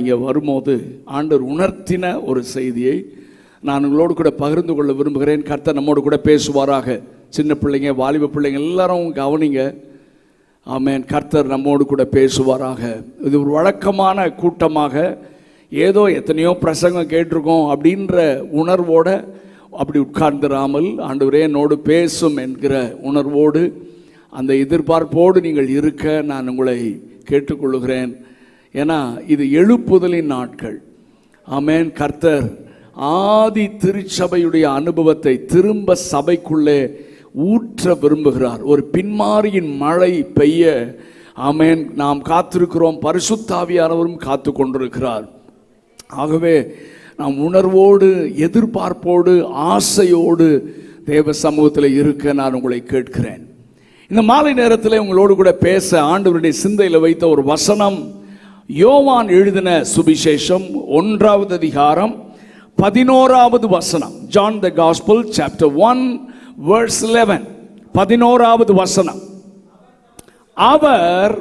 இங்கே வரும்போது ஆண்டவர் உணர்த்தின ஒரு செய்தியை நான் உங்களோடு கூட பகிர்ந்து கொள்ள விரும்புகிறேன். கர்த்தர் நம்மோடு கூட பேசுவாராக. சின்ன பிள்ளைங்க, வாலிப பிள்ளைங்க எல்லாரும் கவனிங்க. ஆமென். கர்த்தர் நம்மோடு கூட பேசுவாராக. இது ஒரு வழக்கமான கூட்டமாக ஏதோ எத்தனையோ பிரசங்கம் கேட்டிருக்கோம் அப்படின்ற உணர்வோடு அப்படி உட்கார்ந்துராமல், ஆண்டவரே என்னோடு பேசும் என்கிற உணர்வோடு, அந்த எதிர்பார்ப்போடு நீங்கள் இருக்க நான் உங்களை கேட்டுக்கொள்கிறேன். ஏன்னா இது எழுப்புதலின் நாட்கள். ஆமென். கர்த்தர் ஆதி திருச்சபையுடைய அனுபவத்தை திரும்ப சபைக்குள்ளே ஊற்ற விரும்புகிறார். ஒரு பின்மாரியின் மழை பெய்ய ஆமென் நாம் காத்திருக்கிறோம். பரிசுத்த ஆவியானவரும் காத்து கொண்டிருக்கிறார். ஆகவே நாம் உணர்வோடு, எதிர்பார்ப்போடு, ஆசையோடு தேவ சமூகத்தில் இருக்க நான் உங்களை கேட்கிறேன். இந்த மாலை நேரத்தில் உங்களோடு கூட பேச ஆண்டவருடைய சிந்தையில் வைத்த ஒரு வசனம், யோவான் எழுதின சுவிசேஷம் 1வது அதிகாரம் 11வது வசனம். John the gospel chapter 1 verse 11. 11வது வசனம். அவர்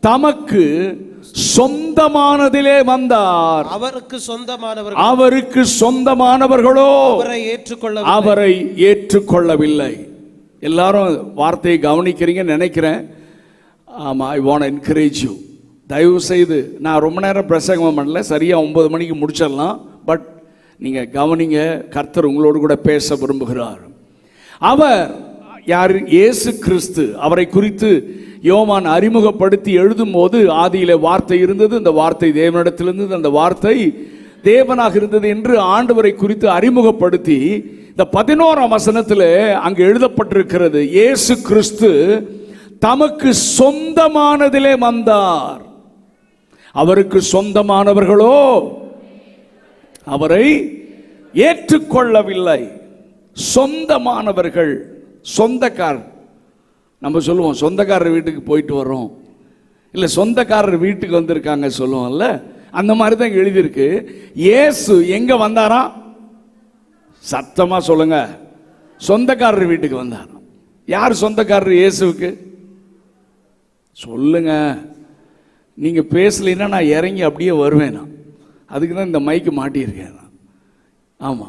தமக்கு சொந்தமானதிலே வந்தார், அவருக்கு சொந்தமானவர்களோ அவரை ஏற்றுக்கொள்ளவில்லை. எல்லாரும் வார்த்தையை கவனிக்கிறீங்க நினைக்கிறேன். ஆமாம், I want to encourage you. தயவு செய்து, நான் ரொம்ப நேரம் பிரசங்கம் பண்ணல, சரியாக 9 மணிக்கு முடிச்சிடலாம். பட் நீங்கள் கவனிங்க, கர்த்தர் உங்களோடு கூட பேச விரும்புகிறார். அவர் யார்? இயேசு கிறிஸ்து. அவரை குறித்து யோவான் அறிமுகப்படுத்தி எழுதும் போது, ஆதியிலே வார்த்தை இருந்தது, அந்த வார்த்தை தேவனிடத்தில் இருந்தது, அந்த வார்த்தை தேவனாக இருந்தது என்று ஆண்டவரை குறித்து அறிமுகப்படுத்தி இந்த 11ஆம் வசனத்தில் அங்கு எழுதப்பட்டிருக்கிறது, இயேசு கிறிஸ்து தமக்கு சொந்தமானதிலே வந்தார், அவருக்கு சொந்தமானவர்களோ அவரை ஏற்றுக்கொள்ளவில்லை. சொந்தமானவர்கள், சொந்தக்காரர். நம்ம சொல்லுவோம் சொந்தக்காரர் வீட்டுக்கு போயிட்டு வரோம், இல்லை சொந்தக்காரர் வீட்டுக்கு வந்திருக்காங்க சொல்லுவோம்ல, அந்த மாதிரி தான் இங்கே எழுதியிருக்கு. இயேசு எங்க வந்தாரா? சத்தமா சொல்லுங்க. சொந்தக்காரர் வீட்டுக்கு வந்தார். யார் சொந்தக்காரர் இயேசுவுக்கு? சொல்லுங்க. நீங்க பேசலைன்னா நான் இறங்கி அப்படியே வருவேன். நான் அதுக்கு தான் இந்த மைக்கு மாட்டியிருக்கேன். ஆமா,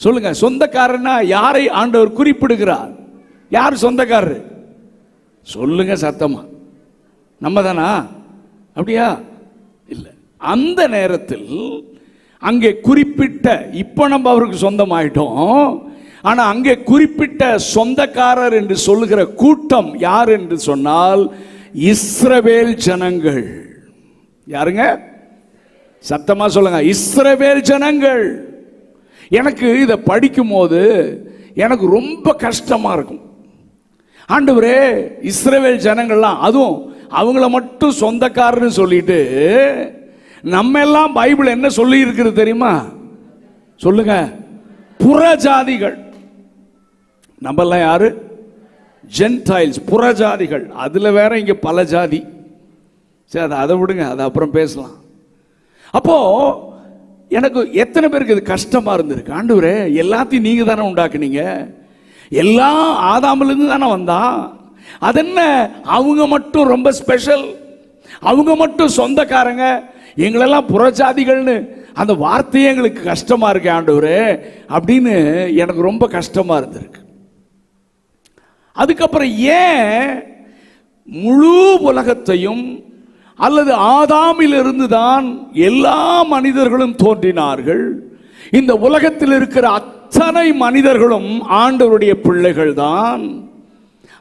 சொல்லுங்க. சொந்தக்காரன்னா யாரை ஆண்டவர் குறிப்பிடுகிறார்? யார் சொந்தக்காரர்? சொல்லுங்க சத்தமா. நம்ம தானா? அப்படியா? இல்லை. அந்த நேரத்தில் அங்கே குறிப்பிட்ட, இப்போ நம்ம அவருக்கு சொந்தமாயிட்டோம், ஆனா அங்கே குறிப்பிட்ட சொந்தக்காரர் என்று சொல்லுகிற கூட்டம் யார் என்று சொன்னால் இஸ்ரவேல் ஜனங்கள். யாருங்க? சத்தமா சொல்லுங்க. இஸ்ரவேல் ஜனங்கள். எனக்கு இதை படிக்கும் போது எனக்கு ரொம்ப கஷ்டமா இருக்கும். ஆண்டவரே, இஸ்ரவேல் ஜனங்கள்லாம், அதுவும் அவங்கள மட்டும் சொந்தக்காரன்னு சொல்லிட்டு, நம்ம எல்லாம் பைபிள் என்ன சொல்லி இருக்கிறது தெரியுமா? சொல்லுங்க. புறஜாதிகள். நம்ம எல்லாம் யாரு? ஜென்டைல்ஸ், புறஜாதிகள். அதுல வேற இங்க பல ஜாதி. சரி, அதை விடுங்க, அதை அப்புறம் பேசலாம். அப்போ எனக்கு எத்தனை பேருக்கு இது கஷ்டமா இருந்திருக்கு. ஆண்டவரே, எல்லாத்தையும் நீங்க தானே உண்டாக்குனீங்க, எல்லாம் ஆதாமிலிருந்து தானே வந்தான், அதென்ன அவங்க மட்டும் ரொம்ப ஸ்பெஷல், அவங்க மட்டும் சொந்தக்காரங்க, எங்களெல்லாம் புறஜாதிகள்னு அந்த வார்த்தையே எங்களுக்கு கஷ்டமா இருக்கு ஆண்டவரே அப்படின்னு எனக்கு ரொம்ப கஷ்டமா இருந்திருக்கு. அதுக்கப்புறம் ஏன் முழு உலகத்தையும், அல்லது ஆதாமிலிருந்து தான் எல்லா மனிதர்களும் தோன்றினார்கள், இந்த உலகத்தில் இருக்கிற அத்தனை மனிதர்களும் ஆண்டவருடைய பிள்ளைகள் தான்,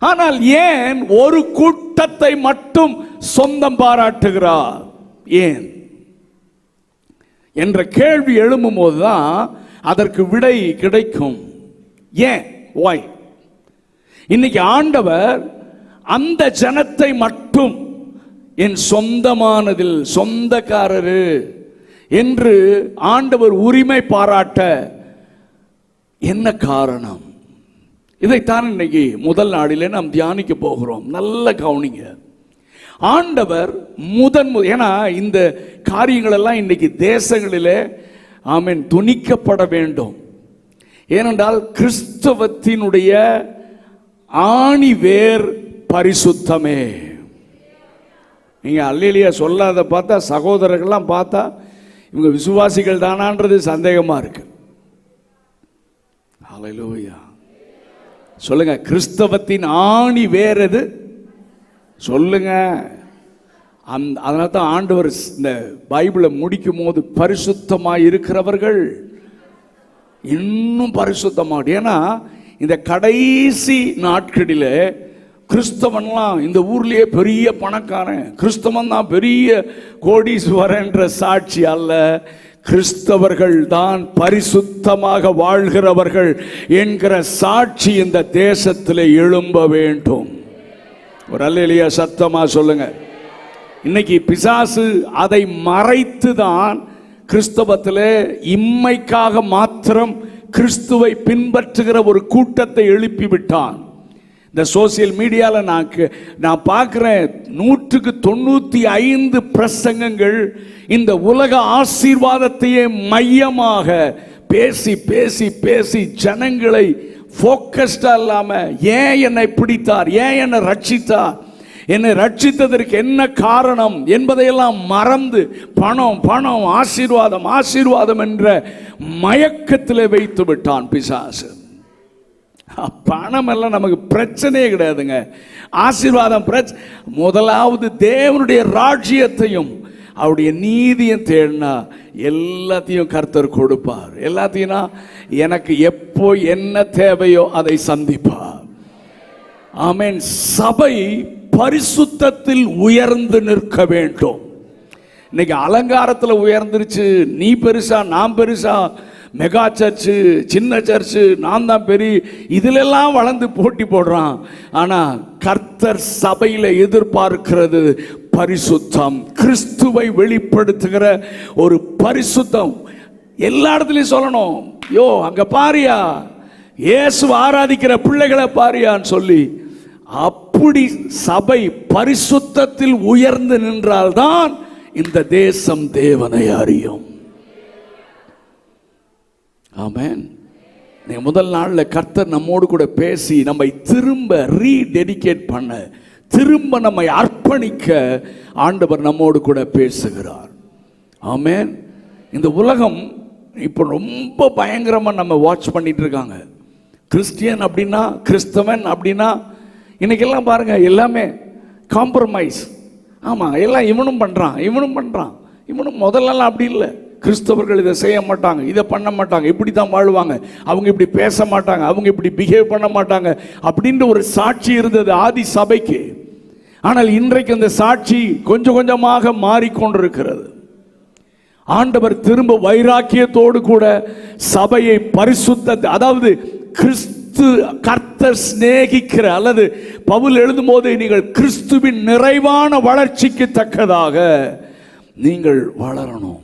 ஆனால் ஏன் ஒரு கூட்டத்தை மட்டும் சொந்தம் பாராட்டுகிறார்? ஏன் என்ற கேள்வி எழும்பும் போதுதான் அதற்கு விடை கிடைக்கும். ஏன்? why? இன்னைக்கு ஆண்டவர் அந்த ஜனத்தை மட்டும் என் சொந்தமானதில் சொந்தக்காரரு என்று ஆண்டவர் உரிமை பாராட்ட என்ன காரணம்? இதைத்தான் இன்னைக்கு முதல் நாளிலே நாம் தியானிக்க போகிறோம். நல்ல கவனிங்க. ஆண்டவர் ஏன்னா இந்த காரியங்கள் எல்லாம் இன்னைக்கு தேசங்களிலே ஆமென் துணிக்கப்பட வேண்டும். ஏனென்றால் கிறிஸ்தவத்தினுடைய ஆணி வேர் பரிசுத்தமே. நீங்கள் அல்லேலூயா சொல்லாத பார்த்தா சகோதரர்கள்லாம் பார்த்தா இவங்க விசுவாசிகள் தானான்றது சந்தேகமாக இருக்கு. அல்லேலூயா சொல்லுங்க. கிறிஸ்தவத்தின் ஆணி வேறது சொல்லுங்க. அதனால தான் ஆண்டவர் இந்த பைபிளை முடிக்கும் போது பரிசுத்தமாக இருக்கிறவர்கள் இன்னும் பரிசுத்தமாக. ஏன்னா இந்த கடைசி நாட்களில் கிறிஸ்தவன்லாம் இந்த ஊர்லயே பெரிய பணக்காரன், கிறிஸ்தவன் தான் பெரிய கோடீஸ்வரன் என்ற சாட்சி அல்ல. கிறிஸ்தவர்கள் தான் பரிசுத்தமாக வாழ்கிறவர்கள் என்கிற சாட்சி இந்த தேசத்தில் எழும்ப வேண்டும். ஒரு அல்லேலூயா சத்தமா சொல்லுங்க. இன்னைக்கு பிசாசு அதை மறைத்து தான் கிறிஸ்தவத்தில் இம்மைக்காக மாத்திரம் கிறிஸ்துவை பின்பற்றுகிற ஒரு கூட்டத்தை எழுப்பி விட்டான். இந்த சோசியல் மீடியாவில் நான் பார்க்குறேன் 195 பிரசங்கங்கள் இந்த உலக ஆசீர்வாதத்தையே மையமாக பேசி பேசி பேசி ஜனங்களை ஃபோக்கஸ்டாக இல்லாமல் ஏன் என்னை பிடித்தார், ஏன் என்னை ரட்சித்தார், என்னை ரட்சித்ததற்கு என்ன காரணம் என்பதையெல்லாம் மறந்து பணம் பணம் ஆசீர்வாதம் ஆசீர்வாதம் என்ற மயக்கத்தில் வைத்து விட்டான் பிசாசு. பணம் எல்லாம் நமக்கு பிரச்சனையே கிடையாதுங்க. ஆசீர்வாதம் முதலாவது தேவனுடைய ராஜ்யத்தையும் அவருடைய நீதியும் தேடினா எல்லாத்தையும் கர்த்தர் கொடுப்பார். எல்லாத்தையும் எனக்கு எப்போ என்ன தேவையோ அதை சந்திப்பார். ஆமென். சபை பரிசுத்தத்தில் உயர்ந்து நிற்க வேண்டும். இன்னைக்கு அலங்காரத்தில் உயர்ந்துருச்சு. நீ பெருசா நான் பெருசா, மெகா சர்ச்சு சின்ன சர்ச்சு, நான் தான் பெரிய, இதிலெல்லாம் வளர்ந்து போட்டி போடுறான். ஆனால் கர்த்தர் சபையில் எதிர்பார்க்கிறது பரிசுத்தம், கிறிஸ்துவை வெளிப்படுத்துகிற ஒரு பரிசுத்தம். எல்லா இடத்துலையும் சொல்லணும், யோ அங்கே பாரியா இயேசு ஆராதிக்கிற பிள்ளைகளை பாரியான்னு சொல்லி. அப்படி சபை பரிசுத்தத்தில் உயர்ந்து நின்றால்தான் இந்த தேசம் தேவனை அறியும். ஆமென். முதல் நாளில் கர்த்தர் நம்மோடு கூட பேசி நம்மை திரும்ப ரீடெடிகேட் பண்ண, திரும்ப நம்மை அர்ப்பணிக்க ஆண்டவர் நம்மோடு கூட பேசுகிறார். ஆமென். இந்த உலகம் இப்போ ரொம்ப பயங்கரமாக நம்ம வாட்ச் பண்ணிட்டு இருக்காங்க. கிறிஸ்டியன் அப்படின்னா, கிறிஸ்தவன் அப்படின்னா இன்னைக்கெல்லாம் பாருங்க எல்லாமே காம்ப்ரமைஸ். ஆமாம், எல்லாம் இவனும் பண்ணுறான் இவனும் பண்ணுறான் இவனும். முதல்லலாம் அப்படி இல்லை. கிறிஸ்தவர்கள் இதை செய்ய மாட்டாங்க, இதை பண்ண மாட்டாங்க, இப்படி தான் வாழ்வாங்க, அவங்க இப்படி பேச மாட்டாங்க, அவங்க இப்படி பிஹேவ் பண்ண மாட்டாங்க அப்படின்ற ஒரு சாட்சி இருந்தது ஆதி சபைக்கு. ஆனால் இன்றைக்கு அந்த சாட்சி கொஞ்சம் கொஞ்சமாக மாறிக்கொண்டிருக்கிறது. ஆண்டவர் திரும்ப வைராக்கியத்தோடு கூட சபையை பரிசுத்த, அதாவது கர்த்தர் சிநேகிக்கிற, அல்லது பவுல் எழுதும் போது நீங்கள் கிறிஸ்துவின் நிறைவான வளர்ச்சிக்கு தக்கதாக நீங்கள் வளரணும்,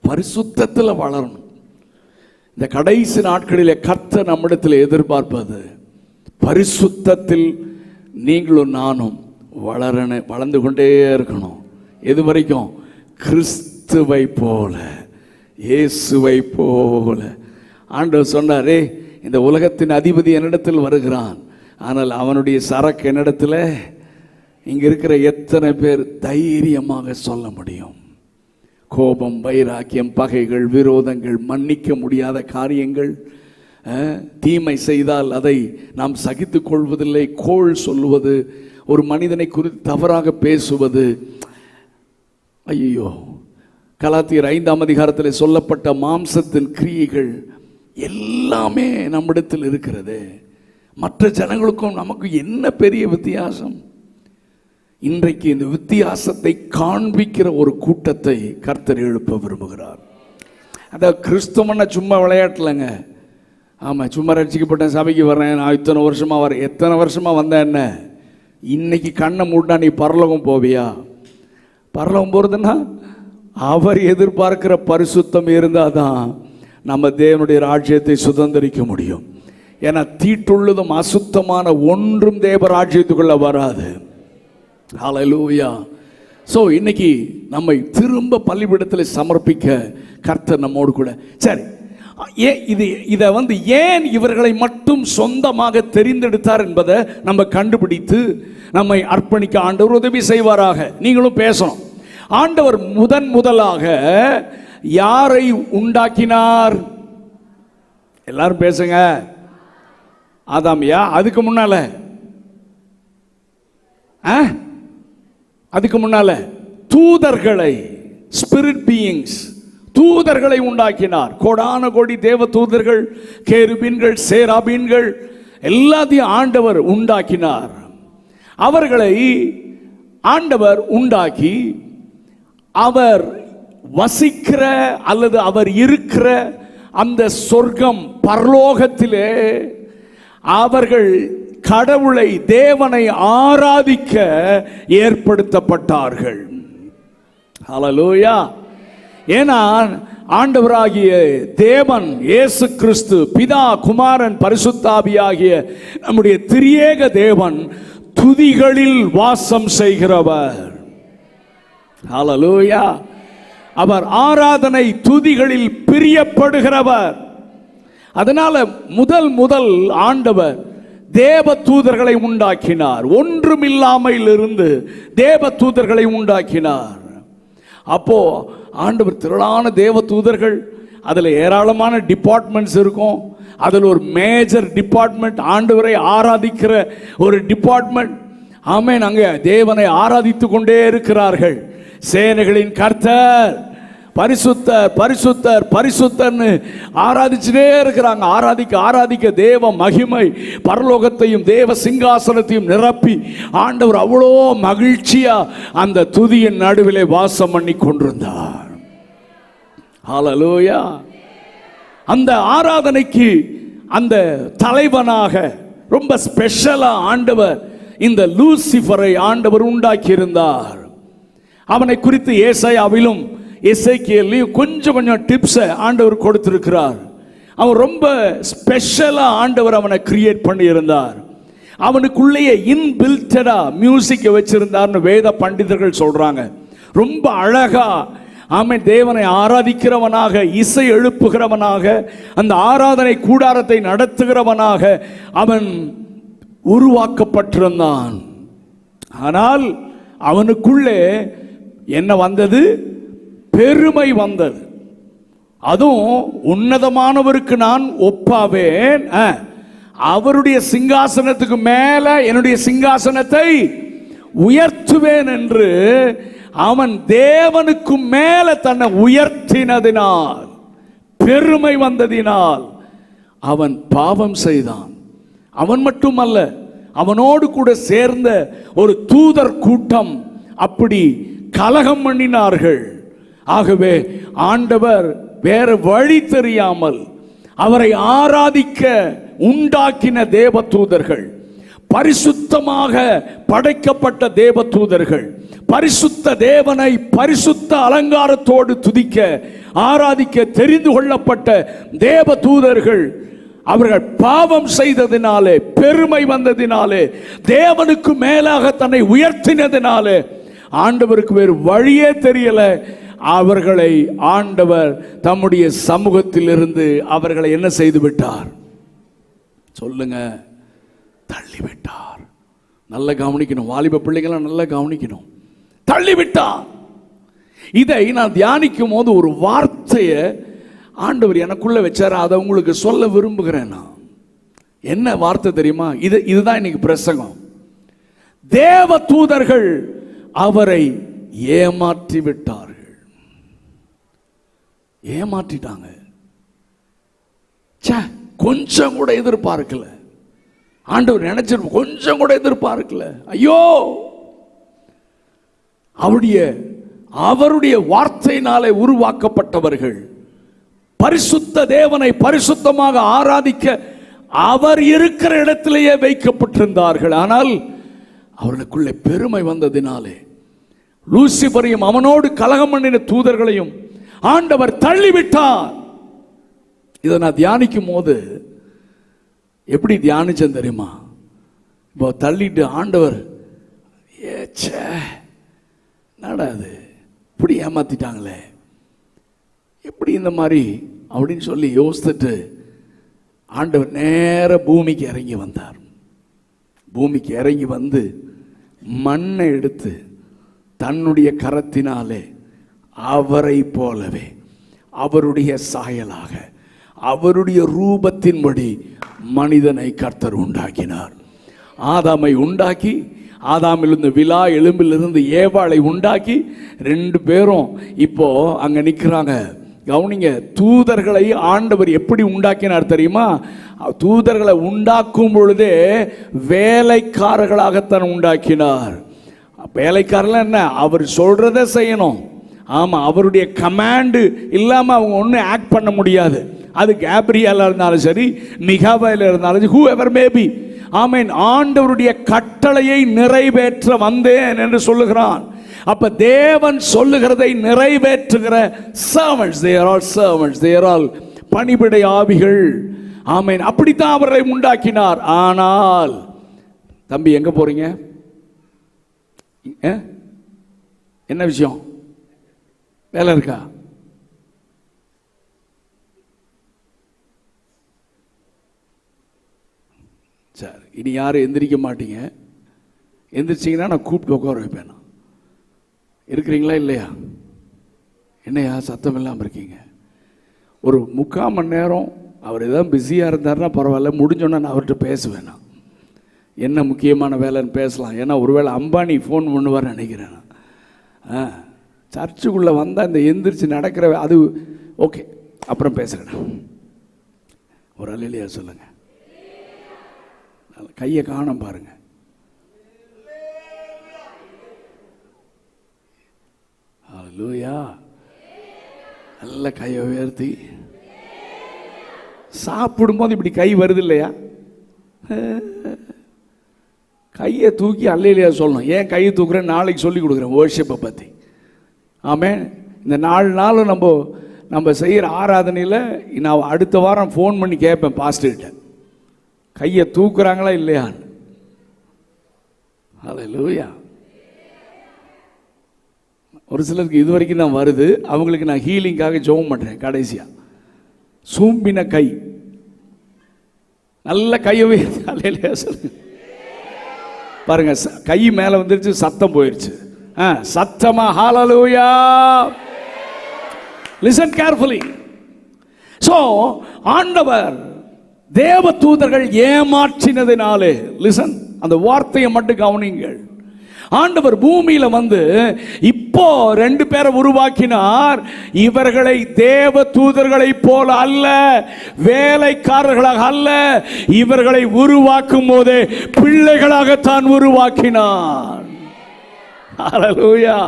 பரிசுத்தத்தில் வளரணும். இந்த கடைசி நாட்களிலே கர்த்தர் நம்மிடத்தில் எதிர்பார்ப்பது பரிசுத்தத்தில் நீங்களும் நானும் வளர்ந்து கொண்டே இருக்கணும். எது வரைக்கும்? கிறிஸ்துவை போல, இயேசுவை போல. ஆண்டவர் சொன்னாரே, இந்த உலகத்தின் அதிபதி என்னிடத்தில் வருகிறான், ஆனால் அவனுடைய சரக்கு என்னிடத்தில். இங்க இருக்கிற எத்தனை பேர் தைரியமாக சொல்ல முடியும்? கோபம், வைராக்கியம், பகைகள், விரோதங்கள், மன்னிக்க முடியாத காரியங்கள், தீமை செய்தால் அதை நாம் சகித்துக் கொள்வதில்லை, கோள் சொல்லுவது, ஒரு மனிதனை குறித்து தவறாக பேசுவது. ஐயோ, கலாத்தியர் 5ஆம் அதிகாரத்தில் சொல்லப்பட்ட மாம்சத்தின் கிரியைகள் எல்லாமே நம்மிடத்தில் இருக்கிறது. மற்ற ஜனங்களுக்கும் நமக்கு என்ன பெரிய வித்தியாசம்? இன்றைக்கு இந்த வித்தியாசத்தை காண்பிக்கிற ஒரு கூட்டத்தை கர்த்தர் எழுப்ப விரும்புகிறார். அதாவது கிறிஸ்துவனை சும்மா விளையாட்டலங்க. ஆமாம், சும்மா ரட்சிக்கப்பட்டேன், சபைக்கு வர்றேன், நான் இத்தனை வருஷமாக வரேன். எத்தனை வருஷமாக வந்தேன் என்ன? இன்னைக்கு கண்ணை மூட்டா நீ பரலோகம் போவியா? பரலோகம் போகிறதுன்னா அவர் எதிர்பார்க்கிற பரிசுத்தம் இருந்தால் தான் நம்ம தேவனுடைய ராஜ்யத்தை சுதந்திரிக்க முடியும். ஏன்னா தீட்டுள்ளதும் அசுத்தமான ஒன்றும் தேவ ராஜ்யத்துக்குள்ள வராது. ஹல்லேலூயா. ஸோ இன்னைக்கு நம்மை திரும்ப பள்ளிபீடத்தில் சமர்ப்பிக்க கர்த்தர் நம்மோடு கூட. சரி, இதை ஏன் இவர்களை மட்டும் சொந்தமாக தெரிந்தெடுத்தார் என்பதை நம்ம கண்டுபிடித்து நம்மை அர்ப்பணிக்க ஆண்டவர் உதவி செய்வாராக. நீங்களும் பேசணும். ஆண்டவர் முதலாக யாரை உண்டாக்கினார்? எல்லாரும் பேசுங்க. ஆதாமியா? அதுக்கு முன்னால தூதர்களை, ஸ்பிரிட் பீயிங்ஸ், தூதர்களை உண்டாக்கினார். கோடான கோடி தேவ தூதர்கள், கேருபீன்கள், சேராபீன்கள் எல்லாத்தையும் ஆண்டவர் உண்டாக்கினார். அவர்களை ஆண்டவர் உண்டாக்கி அவர் வசிக்கிற அல்லது அவர் இருக்கிற அந்த சொர்க்கம் பரலோகத்திலே அவர்கள் கடவுளை, தேவனை ஆராதிக்க ஏற்படுத்தப்பட்டார்கள். ஹல்லேலூயா. ஏன்னா ஆண்டவராகிய தேவன் இயேசு கிறிஸ்து, பிதா, குமாரன், பரிசுத்தாவியாகிய நம்முடைய திரியேக தேவன் துதிகளில் வாசம் செய்கிறவர். ஹல்லேலூயா. அவர் ஆராதனை துதிகளில் பிரியப்படுகிறவர். அதனால முதல் ஆண்டவர் தேவ தூதர்களை உண்டாக்கினார். ஒன்றுமில்லாமல் இருந்து தேவ தூதர்களை உண்டாக்கினார். அப்போ ஆண்டவர் திரளான தேவ தூதர்கள், அதில் ஏராளமான டிபார்ட்மெண்ட்ஸ் இருக்கும். அதில் ஒரு மேஜர் டிபார்ட்மெண்ட் ஆண்டவரை ஆராதிக்கிற ஒரு டிபார்ட்மெண்ட். ஆமென். அங்கே தேவனை ஆராதித்து கொண்டே இருக்கிறார்கள். சேனைகளின் கர்த்தர் பரிசுத்தர், பரிசுத்தர், பரிசுத்தர்னு ஆராதிச்சுட்டே இருக்கிறாங்க. ஆராதிக்க தேவ மகிமை பரலோகத்தையும் தேவ சிங்காசனத்தையும் நிரப்பி ஆண்டவர் அவ்வளோ மகிழ்ச்சியா அந்த துதியின் நடுவிலே வாசம் பண்ணி கொண்டிருந்தார். ஹல்லேலூயா. அந்த ஆராதனைக்கு அந்த தலைவனாக ரொம்ப ஸ்பெஷலா ஆண்டவர் இந்த லூசிஃபரை ஆண்டவர் உண்டாக்கி இருந்தார். அவனை குறித்து ஏசாயாவிலும் எசேக்கியேலையும் கொஞ்சம் டிப்ஸை ஆண்டவர் கொடுத்திருக்கிறார். அவன் ரொம்ப ஸ்பெஷலா ஆண்டவர் அவனை கிரியேட் பண்ணி இருந்தார். அவனுக்குள்ளேயே இன்பில்டடா மியூசிக்கை வச்சிருந்தார்னு வேத பண்டிதர்கள் சொல்றாங்க. ரொம்ப அழகா அவன் தேவனை ஆராதிக்கிறவனாக, இசை எழுப்புகிறவனாக, அந்த ஆராதனை கூடாரத்தை நடத்துகிறவனாக அவன் உருவாக்கப்பட்டிருந்தான். ஆனால் அவனுக்குள்ளே என்ன வந்தது? பெருமை வந்தது. அதுவும் உன்னதமானவருக்கு நான் ஒப்பாவேன், அவருடைய சிங்காசனத்துக்கு மேல என்னுடைய சிங்காசனத்தை உயர்த்துவேன் என்று அவன் தேவனுக்கு மேல தன்னை உயர்த்தினதினால், பெருமை வந்ததினால் அவன் பாவம் செய்தான். அவன் மட்டுமல்ல, அவனோடு கூட சேர்ந்த ஒரு தூதர் கூட்டம் அப்படி கலகம் பண்ணினார்கள். ஆகவே ஆண்டவர் வேற வழி தெரியாமல் அவரை ஆராதிக்க உண்டாக்கின தேவ தூதர்கள், பரிசுத்தமாக படைக்கப்பட்ட தேவ தூதர்கள், பரிசுத்த தேவனை பரிசுத்த அலங்காரத்தோடு துதிக்க ஆராதிக்க தெரிந்து கொள்ளப்பட்ட தேவ தூதர்கள், அவர்கள் பாவம் செய்ததினாலே, பெருமை வந்ததினாலே, தேவனுக்கு மேலாக தன்னை உயர்த்தினதினாலே ஆண்டவருக்கு வேறு வழியே தெரியல. அவர்களை ஆண்டவர் தம்முடைய சமூகத்தில் இருந்து அவர்களை என்ன செய்து விட்டார்? சொல்லுங்க, தள்ளிவிட்டார். நல்ல கவனிக்கணும், வாலிப பிள்ளைகளை நல்லா கவனிக்கணும். தள்ளிவிட்டார். இதை நான் தியானிக்கும் போது ஒரு வார்த்தையை ஆண்டவர் எனக்குள்ள வச்சார். அதை உங்களுக்கு சொல்ல விரும்புகிறேன். நான் என்ன வார்த்தை தெரியுமா? இதுதான் இன்னைக்கு பிரசங்கம். தேவ தூதர்கள் அவரை ஏமாற்றி விட்டார்கள். ஏமாற்றிட்டாங்க. கொஞ்சம் கூட எதிர்பார்க்கல. ஆண்டவர் நினைச்சிருப்ப கொஞ்சம் கூட எதிர்பார்க்கல. ஐயோ, அவருடைய வார்த்தையினாலே உருவாக்கப்பட்டவர்கள் பரிசுத்த தேவனை பரிசுத்தமாக ஆராதிக்க அவர் இருக்கிற இடத்திலேயே வைக்கப்பட்டிருந்தார்கள். ஆனால் அவர்களுக்குள்ளே பெருமை வந்ததினாலே லூசிபரையும் அவனோடு கலகம் பண்ணின தூதர்களையும் ஆண்டவர் தள்ளிவிட்டார். இதை நான் தியானிக்கும் போது எப்படி தியானிச்சேன் தெரியுமா? இப்போ தள்ளிட்டு ஆண்டவர் நடாது இப்படி ஏமாத்திட்டாங்களே, எப்படி இந்த மாதிரி அப்படின்னு சொல்லி யோசித்துட்டு ஆண்டவர் நேர பூமிக்கு இறங்கி வந்தார். பூமிக்கு இறங்கி வந்து மண்ணை எடுத்து தன்னுடைய கரத்தினாலே அவரை போலவே அவருடைய சாயலாக அவருடைய ரூபத்தின்படி மனிதனை கர்த்தர் உண்டாக்கினார். ஆதாமை உண்டாக்கி, ஆதாமிலிருந்து விலா எலும்பிலிருந்து ஏவாளை உண்டாக்கி, 2 பேரும் இப்போ அங்க நிற்கிறாங்க. கவனிங்க, தூதர்களை ஆண்டவர் எப்படி உண்டாக்கினார் தெரியுமா? தூதர்களை உண்டாக்கும் பொழுதே வேலைக்காரர்களாகத்தான் உண்டாக்கினார். வேலைக்காரர்கள் என்ன? அவர் சொல்றதை செய்யணும். ஆமா, அவருடைய கமாண்டு இல்லாம அவங்க ஒன்றும் ஆக்ட் பண்ண முடியாது. அது கேப்ரியலா இருந்தாலும் சரி, மிகாவேலா இருந்தாலும் சரி, ஹூ எவர் மேபி. ஆமென். ஆண்டவருடைய கட்டளையை நிறைவேற்ற வந்தேன் என்று சொல்லுகிறான். அப்ப தேவன் சொல்லுகிறதை நிறைவேற்றுகிற servants, they are all servants, they are all பணிபடை ஆவிகள். ஆமென். அப்படித்தான் அவரை உண்டாக்கினார். ஆனால் தம்பி எங்க போறீங்க? என்ன விஷயம்? வேலை இருக்கா? சரி, இனி யாரும் எந்திரிக்க மாட்டீங்க. எந்திரிச்சிங்கன்னா நான் கூப்பிட்டு உட்கார வைப்பேன். இருக்கிறீங்களா இல்லையா? என்னையா சத்தம் இல்லாமல் இருக்கீங்க? ஒரு 3/4 மணி நேரம் அவர் ஏதாவது பிஸியாக இருந்தாருன்னா பரவாயில்ல, முடிஞ்சோன்னா நான் அவர்கிட்ட பேசுவேன். நான் என்ன முக்கியமான வேலைன்னு பேசலாம். ஏன்னா ஒருவேளை அம்பானி ஃபோன் பண்ணுவார்னு நினைக்கிறேன். சர்ச்சுக்குள்ளே வந்தால் இந்த எந்திரிச்சு நடக்கிற அது ஓகே, அப்புறம் பேசுகிறேன். ஒரு அல்லேலூயா சொல்லுங்க. கையை காணோம் பாருங்க. அல்லேலூயா. நல்ல கையை உயர்த்தி சாப்பிடும்போது இப்படி கை வருது இல்லையா? கையை தூக்கி அல்லேலூயா சொல்லணும். ஏன் கையை தூக்குறேன் நாளைக்கு சொல்லி கொடுக்குறேன் வர்ஷிப்பை பற்றி. ஆமென். இந்த 4 நாளும் நம்ம செய்கிற ஆராதனையில் நான் அடுத்த வாரம் ஃபோன் பண்ணி கேட்பேன் பாஸ்டர்கிட்ட, கையை தூக்குறாங்களா இல்லையான்னு. அல்லேலூயா. ஒரு சிலருக்கு இது வரைக்கும் தான் வருது. அவங்களுக்கு நான் ஹீலிங்காக ஜெபம் பண்ணுறேன். கடைசியாக சூம்பின கை, நல்ல கையவே அல்லேலூயா சொல்லுங்க பாருங்க. கை மேலே வந்துருச்சு, சத்தம் போயிருச்சு. சத்தமா ஹalleluya. Listen carefully. So ஆண்டவர் தேவ தூதர்கள் ஏமாற்றினதினாலே, லிசன், அந்த வார்த்தையை மட்டும் கவனிங்கள். ஆண்டவர் பூமியில வந்து இப்போ 2 பேரை உருவாக்கினார். இவர்களை தேவ தூதர்களை போல அல்ல, வேலைக்காரர்களாக அல்ல, இவர்களை உருவாக்கும் போதே பிள்ளைகளாகத்தான் உருவாக்கினார். ஹalleluya.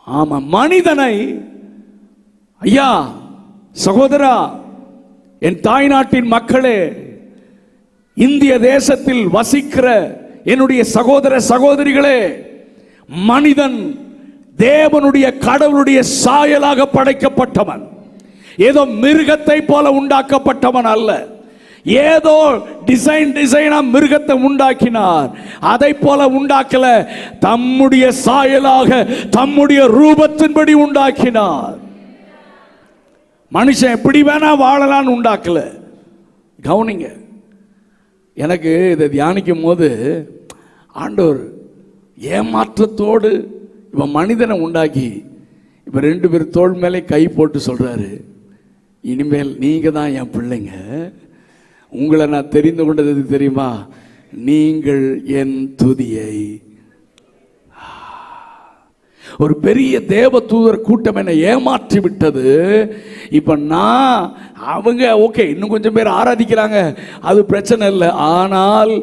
ஆமா, மனிதனை, ஐயா சகோதரா, என் தாய்நாட்டின் மக்களே, இந்திய தேசத்தில் வசிக்கிற என்னுடைய சகோதர சகோதரிகளே, மனிதன் தேவனுடைய கடவுளுடைய சாயலாக படைக்கப்பட்டவன். ஏதோ மிருகத்தை போல உண்டாக்கப்பட்டவன் அல்ல. ஏதோ டிசைனா மிருகத்தை உண்டாக்கினார், அதை போல உண்டாக்கல. தம்முடைய சாயலாக தம்முடைய ரூபத்தின்படி உண்டாக்கினார். மனுஷன் எப்படி வேணா வாழலான்னு உண்டாக்கல. கவனிங்க, எனக்கு இதை தியானிக்கும் போது ஆண்டவர் ஏமாற்றத்தோடு இவன் மனிதனை உண்டாக்கி இப்போ 2 பேர் தோள் மேலே கை போட்டு சொல்றாரு, இனிமேல் நீங்க தான் என் பிள்ளைங்க. உங்களை நான் தெரிந்து கொண்டது தெரியுமா? நீங்கள் என் துதியை. ஒரு பெரிய தேவ தூதர் கூட்டம் என்னை ஏமாற்றி விட்டது. இப்ப நான் அவங்க ஓகே, இன்னும் கொஞ்சம் பேர் ஆராதிக்கிறாங்க, அது பிரச்சனை இல்லை. ஆனால்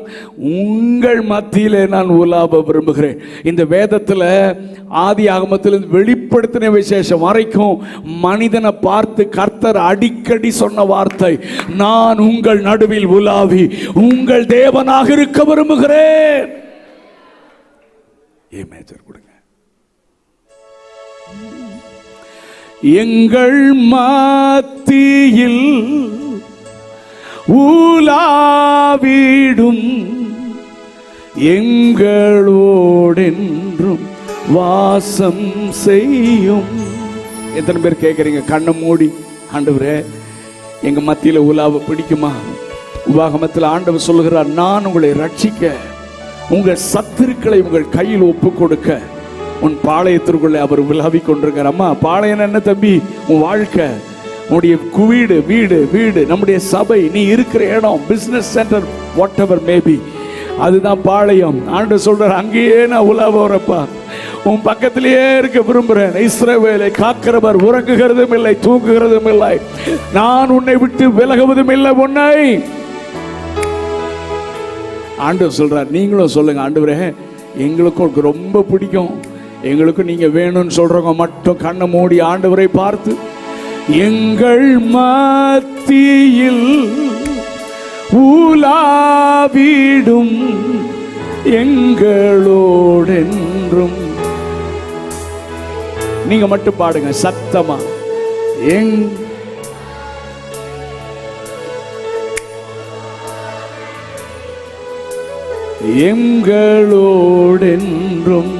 உங்கள் மத்தியிலே நான் உலாவ விரும்புகிறேன். இந்த வேதத்தில் ஆதி ஆகமத்தில் வெளிப்படுத்தின விசேஷம் வரைக்கும் மனிதனை பார்த்து கர்த்தர் அடிக்கடி சொன்ன வார்த்தை, நான் உங்கள் நடுவில் உலாவி உங்கள் தேவனாக இருக்க விரும்புகிறேன். ஏ மேஜர் கொடுங்க. எங்கள் மத்தியில் உலாவிடும் எங்களோடென்றும் வாசம் செய்யும். எத்தனை பேர் கேட்குறீங்க? கண்ணை மூடி ஆண்டவரே எங்க மத்தியில உலாவ பிடிக்குமா? உபாகமத்தில் ஆண்டவர் சொல்லுகிறார், நான் உங்களை ரட்சிக்க உங்கள் சத்துருக்களை உங்கள் கையில் ஒப்பு கொடுக்க உன் பாளையத்திற்குள்ளே அவர் விளாவி கொண்டிருக்கார். அம்மா, பாளையம் என்ன தம்பி? உன் வாழ்க்கை, உன்னுடைய வீடு வீடு வீடு நம்முடைய சபை, நீ இருக்கிற இடம், business centre, what ever maybe, அதுதான் பாளையம். ஆண்டவர் சொல்றார், அங்கேயே நான் உலா போறப்பா, உன் பக்கத்திலேயே இருக்க விரும்புறேன். இஸ்ரவேலை காக்கிறவர் உறங்குகிறதும் இல்லை தூங்குகிறதும் இல்லை, நான் உன்னை விட்டு விலகுவதும் இல்லை உன்னை. ஆண்டவர் சொல்றார், நீங்களும் சொல்லுங்க, ஆண்டவரே எங்களுக்கும் ரொம்ப பிடிக்கும், எங்களுக்கும் நீங்க வேணும்னு சொல்றவங்க மட்டும் கண்ணை மூடி ஆண்டவரை பார்த்து, எங்கள் மத்தியில் உலாவிடும் எங்களோடென்றும், நீங்க மட்டும் பாடுங்க சத்தமா, எங்களோடென்றும்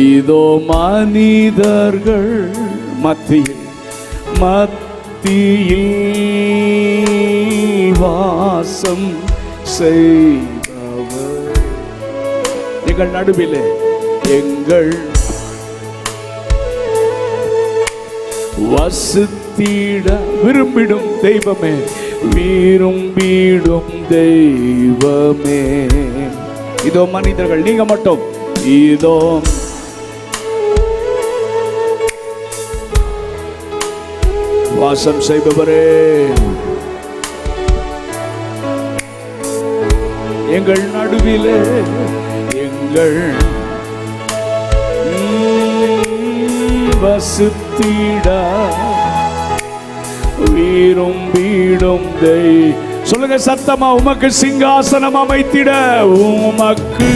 இதோ மனிதர்கள் மத்தியில் வாசம் செய்தவர் எங்கள் நடுவிலே, எங்கள் வசித்திட விரும்பிடும் தெய்வமே, விரும்பிடும் தெய்வமே. இதோ மனிதர்கள், நீங்க மட்டும், இதோ வாசம் செய்பவரே, எங்கள் நடுவிலே, எங்கள் வசித்திட விரும்பிடும் சொல்லுங்க சத்தமா, உமக்கு சிங்காசனம் அமைத்திட, உமக்கு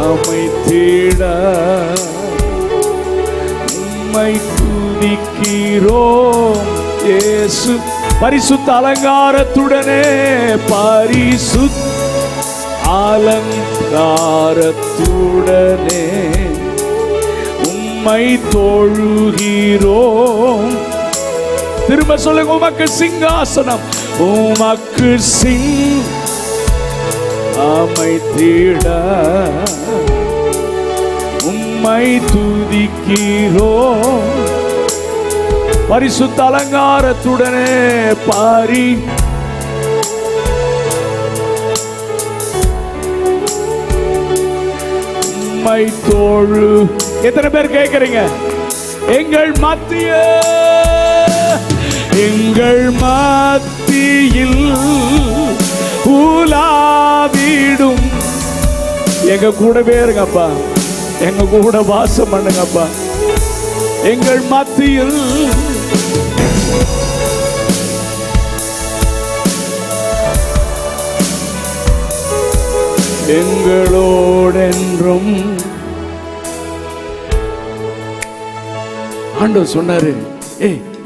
அமைத்திட உம்மை துதிக்கிறோம் இயேசு. பரிசுத்த அலங்காரத்துடனே, பரிசுத்த அலங்காரத்துடனே உம்மை தொழுகிறோம். திரும்ப சொல்லுங்க, உமக்கு சிங்காசனம், உமக்கு அமைத்திட உம்மை துதிக்கிறோம். பரிசுத்த அலங்காரத்துடனே உம்மை தொழு. எத்தனை பேர் கேட்கிறீங்க? எங்கள் மத்தியில் உலாவிடும், எங்க கூடவே இருங்கப்பா, எங்க கூட வாசம் பண்ணுங்கப்பா. எங்கள் மத்தியில் எங்களோடென்றும். ஆண்டவர் சொன்னாரு,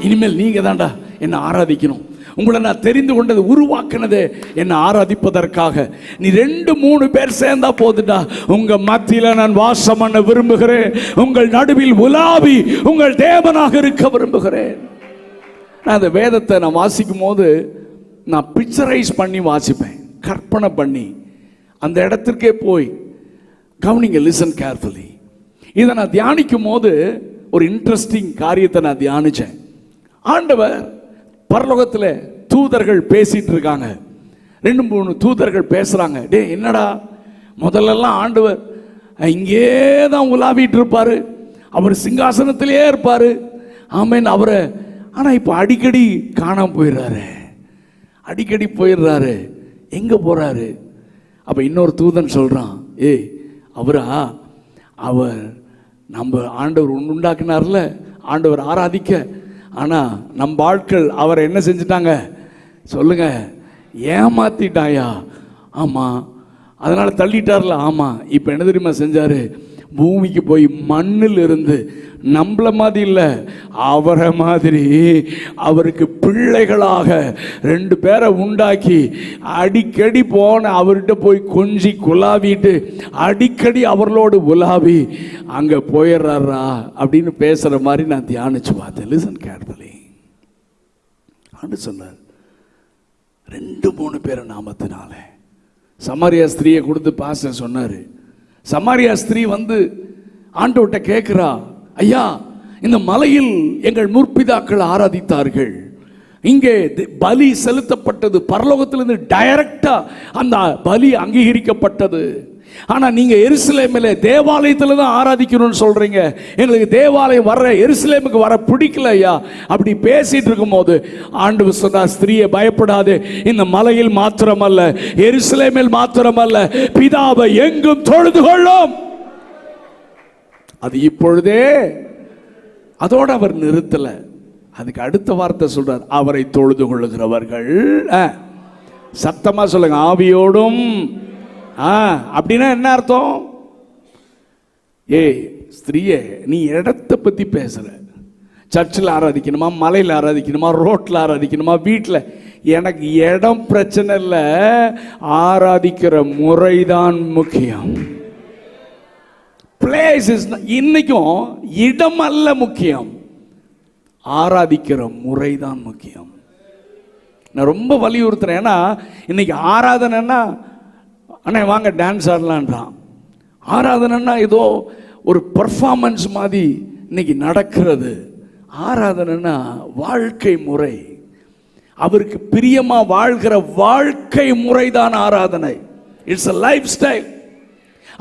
இனிமேல் நீங்க தான்டா என்ன ஆராதிக்கணும், உங்களை நான் தெரிந்து கொண்டது, உருவாக்கினது என்ன ஆராதிப்பதற்காக. நீ 2-3 பேர் சேர்ந்தா போதுடா, உங்க மத்தியில நான் வாசம் பண்ண விரும்புகிறேன், உங்கள் நடுவில் உலாவி உங்கள் தேவனாக இருக்க விரும்புகிறேன். நான் அந்த வேதத்தை நான் வாசிக்கும் போது நான் பிக்சரைஸ் பண்ணி வாசிப்பேன், கற்பனை பண்ணி அந்த இடத்திற்கே போய் கவனிங்க, லிசன் கேர்ஃபுல்லி. இதை நான் தியானிக்கும் போது ஒரு இன்ட்ரெஸ்டிங் காரியத்தை நான் தியானிச்சேன். ஆண்டவர் பரலோகத்தில் தூதர்கள் பேசிட்டு இருக்காங்க, 2-3 தூதர்கள் பேசுறாங்க. டே என்னடா, முதல்லலாம் ஆண்டவர் இங்கே தான் உலாவிட்டு இருப்பாரு, அவர் சிங்காசனத்திலே இருப்பாரு, ஆமேன் அவரை. ஆனா இப்ப அடிக்கடி காணாம போயிடுறாரு, அடிக்கடி போயிடுறாரு, எங்க போறாரு? அப்ப இன்னொரு தூதன் சொல்றான், அவரா, அவர் நம்ம ஆண்டவர் உண்டாக்குனார்ல, ஆண்டவர் ஆராதிக்க, ஆனா நம் ஆட்கள் அவரை என்ன செஞ்சிட்டாங்க சொல்லுங்க, ஏமாத்திட்டாயா? ஆமா, அதனால தள்ளிட்டார்ல. ஆமா, இப்ப என்ன தெரியுமா செஞ்சாரு? பூமிக்கு போய் மண்ணில் இருந்து நம்மள மாதிரி இல்லை, அவரை மாதிரி அவருக்கு பிள்ளைகளாக 2 பேரை உண்டாக்கி அடிக்கடி போன அவர்கிட்ட போய் கொஞ்சி குலாவிட்டு அடிக்கடி அவர்களோடு உலாவி அங்கே போயிடுறாரா அப்படின்னு பேசுகிற மாதிரி நான் தியானிச்சு பார்த்தேன். Listen carefully. ஆண்டு சொன்னார் 2-3 பேரை நாமத்தினால சமாரியா ஸ்திரீயை கொடுத்து பாச சொன்னார். சமாரியா ஸ்திரீ வந்து ஆண்டவர்கிட்ட கேட்கிறா, ஐயா, இந்த மலையில் எங்கள் முற்பிதாக்கள் ஆராதித்தார்கள், இங்கே பலி செலுத்தப்பட்டது, பரலோகத்திலிருந்து டைரக்டா அந்த பலி அங்கீகரிக்கப்பட்டது. ஆனா நீங்க எருசலேமில் தேவாலயத்தில் தான் ஆராதிக்கணும்னு சொல்றீங்க, எங்களுக்கு தேவாலயம் வர எருசலேமுக்கு வர பிடிக்கல ஐயா. அப்படி பேசிட்டு இருக்கும் போது ஆண்டவர் சொன்னார், ஸ்திரீயை பயப்படாது, இந்த மலையில் மாத்திரமல்ல, எருசலேமில் மாத்திரமல்ல, பிதாவை எங்கும் தொழுது கொள்ளும். அது இப்பொழுதே. அதோடு அவர் நிறுத்தல, அதுக்கு அடுத்த வார்த்தை சொல்றார், அவரை தொழுது கொள்ளுகிறவர்கள். சத்தமா சொல்லுங்க, ஆவியோடும். அப்படின்னா என்ன அர்த்தம்? ஸ்திரீயே, நீ இடத்தை பத்தி பேசுற. சர்ச்சில் ஆராதிக்கணுமா, மலையில் ஆராதிக்கணுமா, ரோட்ல ஆராதிக்கணுமா, வீட்டில், எனக்கு இடம் பிரச்சனை இல்லை, ஆராதிக்கிற முறைதான் முக்கியம். பிளேஸ் இஸ், இன்னைக்கும் இடம் அல்ல முக்கியம், ஆராதிக்கிற முறைதான் முக்கியம். நான் ரொம்ப வலியுறுத்துறேன். ஏன்னா இன்னைக்கு ஆராதனைன்னா, அண்ணா வாங்க டான்ஸ் ஆடலான்றான். ஆராதனைன்னா ஏதோ ஒரு பர்ஃபார்மன்ஸ் மாதிரி இன்னைக்கு நடக்கிறது. ஆராதனைன்னா வாழ்க்கை முறை, அவருக்கு பிரியமா வாழ்கிற வாழ்க்கை முறைதான் ஆராதனை. It's a life style.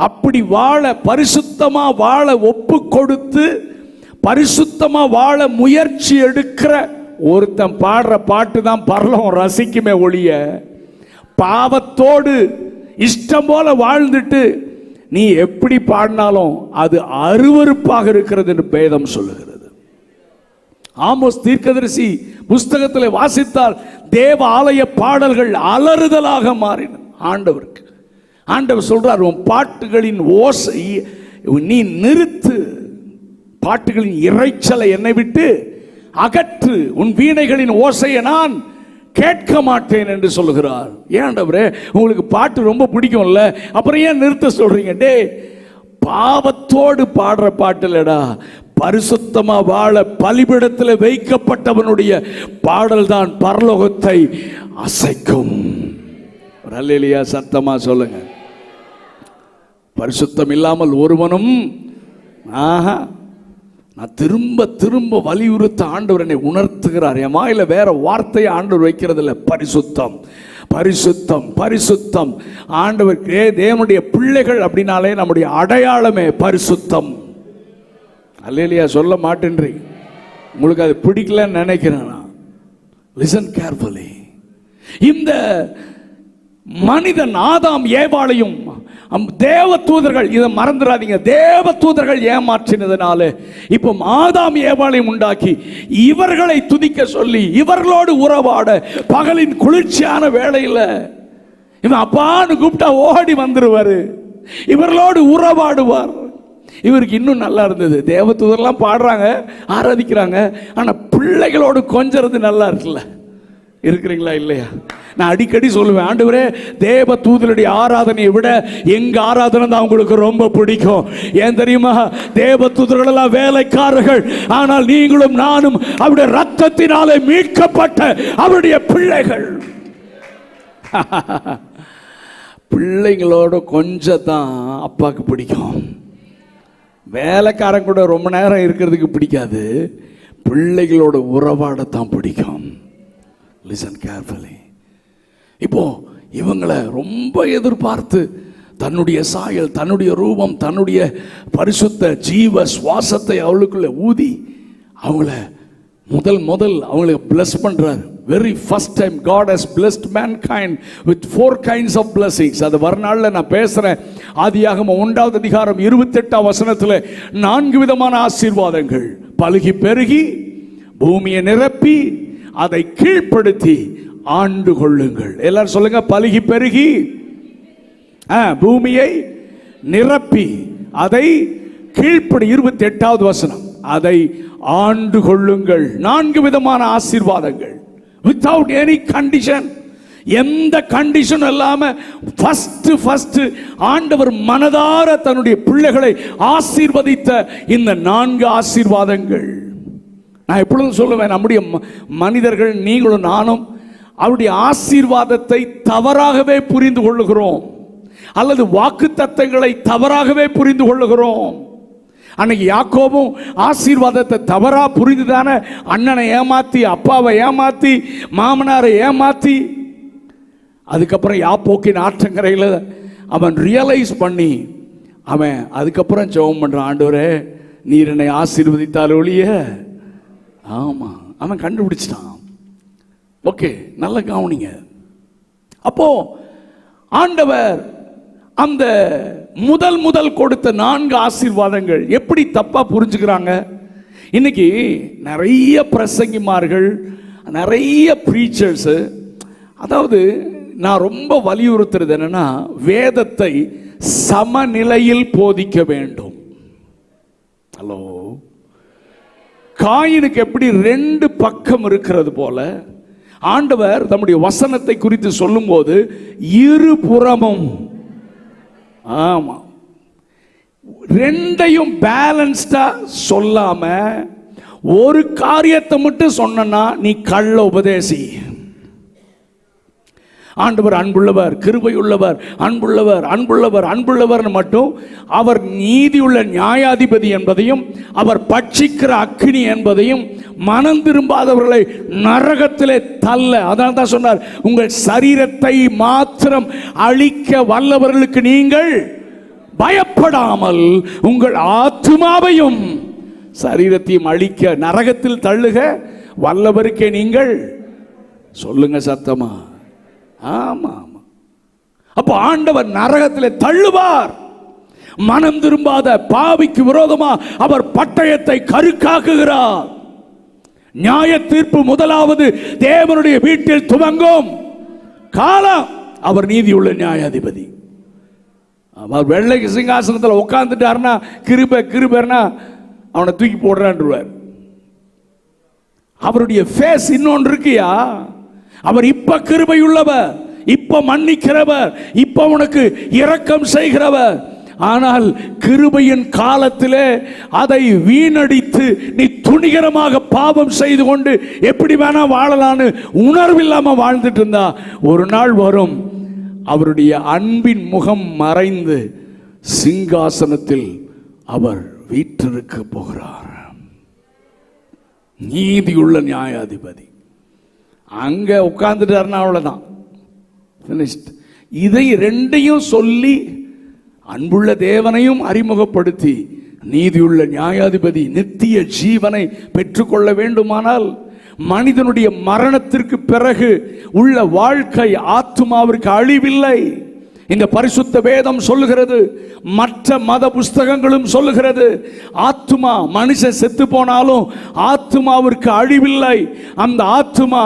அப்படி வாழ, பரிசுத்தமா வாழ ஒப்பு கொடுத்து பரிசுத்தமா வாழ முயற்சி எடுக்கிற ஒருத்தன் பாடுற பாட்டு தான் பரலோகம் ரசிக்குமே ஒழிய, பாவத்தோடு இஷ்டம் போல வாழ்ந்துட்டு நீ எப்படி பாடினாலும் அது அருவருப்பாக இருக்கிறது என்று வேதம் சொல்லுகிறது. ஆமோஸ் தீர்க்கதரிசி புஸ்தகத்தில் வாசித்தால் தேவ ஆலய பாடல்கள் அலறுதலாக மாறின. ஆண்டவர் சொல்றார், உன் பாட்டுகளின் ஓசை நீ நிறுத்து, பாட்டுகளின் இறைச்சலை என்னை விட்டு அகற்று, உன் வீணைகளின் ஓசையை நான் கேட்க மாட்டேன் என்று சொல்லுகிறார். ஏன்டவரே, உங்களுக்கு பாட்டு ரொம்ப பிடிக்கும்ல, அப்புறம் ஏன் நிறுத்த சொல்றீங்க? டே, பாவத்தோடு பாடுற பாட்டு இல்லடா, பரிசுத்தமா வாழ பலிபீடத்தில் வைக்கப்பட்டவனுடைய பாடல் தான் பரலோகத்தை அசைக்கும். அல்லேலூயா, சத்தமா சொல்லுங்க. பரிசுத்தம் இல்லாமல் ஒருவனும், நான் திரும்ப திரும்ப வலியுறுத்த ஆண்டவர் என்னை உணர்த்துகிறார். என் வாயில வேற வார்த்தையை ஆண்டவர் வைக்கிறது இல்லை. பரிசுத்தம், பரிசுத்தம், பரிசுத்தம். ஆண்டவர் தேவனுடைய பிள்ளைகள் அப்படின்னாலே நம்முடைய அடையாளமே பரிசுத்தம். அல்லேலூயா சொல்ல மாட்டேன்றீங்க, உங்களுக்கு அது பிடிக்கலன்னு நினைக்கிறேன். Listen carefully. இந்த மனிதன் ஆதாம் ஏவாளையும் தேவ தூதர்கள், இதை மறந்துடாதீங்க, தேவ தூதர்கள் ஏமாற்றினதுனால இப்போ ஆதாம் ஏவாளையும் உண்டாக்கி இவர்களை துதிக்க சொல்லி இவர்களோடு உறவாட பகலின் குளிர்ச்சியான வேளையில் இவன் அப்பான்னு கூப்பிட்டா ஓடி வந்துருவாரு, இவர்களோடு உறவாடுவார். இவருக்கு இன்னும் நல்லா இருந்தது. தேவ தூதர்லாம் பாடுறாங்க, ஆராதிக்கிறாங்க, ஆனா பிள்ளைகளோடு கொஞ்சறது நல்லா இருக்குல்ல. இருக்கிறீங்களா இல்லையா? நான் அடிக்கடி சொல்லுவேன், ஆண்டவரே, தேவ தூதருடைய ஆராதனையை விட எங்க ஆராதனை தான் உங்களுக்கு ரொம்ப பிடிக்கும். ஏன் தெரியுமா? தேவ தூதர்கள் எல்லாம் வேலைக்காரர்கள், ஆனால் நீங்களும் நானும் அவருடைய ரத்தத்தினாலே மீட்கப்பட்ட அவருடைய பிள்ளைகள். பிள்ளைங்களோட கொஞ்சம் தான் அப்பாவுக்கு பிடிக்கும். வேலைக்காரன் கூட ரொம்ப நேரம் இருக்கிறதுக்கு பிடிக்காது, பிள்ளைகளோட உறவாடத்தான் பிடிக்கும். Listen carefully. இப்போ இவங்களை ரொம்ப எதிர்பார்த்து தன்னுடைய சாயல், தன்னுடைய ரூபம், தன்னுடைய பரிசுத்த ஜீவ சுவாசத்தை அவளுக்குள்ள ஊதி அவங்கள முதல் அவங்களுக்கு பிளஸ் பண்றாரு. Very first time God has blessed mankind with 4 kinds of blessings. அது வரநாள்ல நான் பேசுறேன். ஆதியாகமம் 1வது அதிகாரம் 28ஆம் வசனத்தில் 4 விதமான ஆசீர்வாதங்கள். பலுகி பெருகி பூமியை நிரப்பி அதை கீழ்ப்படுத்தி ஆண்டு கொள்ளுங்கள். எல்லாரும் சொல்லுங்க, பலுகி பெருகி பூமியை நிரப்பி அதை கீழ்ப்படி 28வது வசனம், அதை ஆண்டு கொள்ளுங்கள். 4 விதமான ஆசீர்வாதங்கள், வித்தவுட் எனி கண்டிஷன், எந்த கண்டிஷன் இல்லாம ஃபர்ஸ்ட் ஆண்டவர் மனதார தன்னுடைய பிள்ளைகளை ஆசீர்வதித்த இந்த 4 ஆசீர்வாதங்கள். நான் எப்பொழுதும் சொல்லுவேன், நம்முடைய மனிதர்கள், நீங்களும் நானும் அவருடைய ஆசீர்வாதத்தை தவறாகவே புரிந்து கொள்ளுகிறோம், அல்லது வாக்கு தத்தங்களை தவறாகவே புரிந்து கொள்ளுகிறோம். அன்னைக்கு யாக்கோபும் ஆசீர்வாதத்தை தவறா புரிந்துதானே அண்ணனை ஏமாத்தி, அப்பாவை ஏமாத்தி, மாமனாரை ஏமாத்தி, அதுக்கப்புறம் யாப்போக்கின் ஆற்றங்கரையில் அவன் ரியலைஸ் பண்ணி அவன் அதுக்கப்புறம் ஜெபம் பண்றான், ஆண்டவரே நீர் என்னை ஆசீர்வதித்தால் ஒழிய. ஆமா, அவன் கண்டுபிடிச்சிட்டான். ஓகே, நல்ல கவனிங்க. அப்போ ஆண்டவர் அந்த முதல் கொடுத்த 4 ஆசீர்வாதங்கள் எப்படி தப்பா புரிஞ்சுக்கிறாங்க? இன்னைக்கு நிறைய பிரசங்கிமார்கள், நிறைய பிரீச்சர்ஸ், அதாவது நான் ரொம்ப வலியுறுத்துறது என்னன்னா, வேதத்தை சமநிலையில் போதிக்க வேண்டும். ஹலோ, காயினுக்கு எப்படி 2 பக்கம் இருக்கிறது போல ஆண்டவர் தம்முடைய வசனத்தை குறித்து சொல்லும்போது இருபுறமும், ஆமா, 2ஐயும் பேலன்ஸ்டா சொல்லாம ஒரு காரியத்தை மட்டும் சொன்னா நீ கள்ள உபதேசி. ஆண்டவர் அன்புள்ளவர், கிருபையுள்ளவர், அன்புள்ளவர், அன்புள்ளவர், அன்புள்ளவர் மட்டும், அவர் நீதியுள்ள நியாயாதிபதி என்பதையும், அவர் பட்சிக்கிற அக்கினி என்பதையும், மனம் திரும்பாதவர்களை நரகத்திலே தள்ள, அதான் தான் சொன்னார், உங்கள் சரீரத்தை மாத்திரம் அழிக்க வல்லவர்களுக்கு நீங்கள் பயப்படாமல் உங்கள் ஆத்துமாவையும் சரீரத்தையும் அழிக்க நரகத்தில் தள்ளுக வல்லவருக்கே நீங்கள் சொல்லுங்க சத்தமா. ஆமா, அப்போ ஆண்டவர் நரகத்திலே தள்ளுவார். மனம் திரும்பாத பாவிக்கு விரோதமா அவர் பட்டயத்தை கருக்காக்குகிறார். நியாய தீர்ப்பு முதலாவது தேவனுடைய வீட்டில் துவங்கும் காலம். அவர் நீதியுள்ள நியாயாதிபதி. அவர் வெள்ளை சிங்காசனத்தில் உட்கார்ந்துட்டாருன்னா கிருபைன்னா அவனை தூக்கி போடுறான்றார். அவருடைய ஃபேஸ் இன்னொன்று இருக்கியா? அவர் இப்ப கிருபையுள்ளவர், இப்ப மன்னிக்கிறவர், இப்ப உனக்கு இரக்கம் செய்கிறவர். ஆனால் கிருபையின் காலத்திலே அதை வீணடித்து நீ துணிகரமாக பாவம் செய்து கொண்டு எப்படி வேணா வாழலான்னு உணர்வில்லாம வாழ்ந்துட்டு இருந்தா ஒரு நாள் வரும், அவருடைய அன்பின் முகம் மறைந்து சிங்காசனத்தில் அவர் வீற்றிருக்க போகிறார். நீதியுள்ள நியாயாதிபதி அங்க உட்கார்ந்துட்டாருன்னா அவ்வளவுதான், இதை 2ஐயும் சொல்லி அன்புள்ள தேவனையும் அறிமுகப்படுத்தி நீதியுள்ள நியாயாதிபதி நித்திய ஜீவனை பெற்றுக்கொள்ள வேண்டுமானால் மனிதனுடைய மரணத்திற்கு பிறகு உள்ள வாழ்க்கை ஆத்துமாவிற்கு அழிவில்லை. இந்த பரிசுத்த வேதம் சொல்லுகிறது, மற்ற மத புஸ்தகங்களும் சொல்லுகிறது, ஆத்துமா மனுஷன் செத்து போனாலும் ஆத்துமாவிற்கு அழிவில்லை. அந்த ஆத்துமா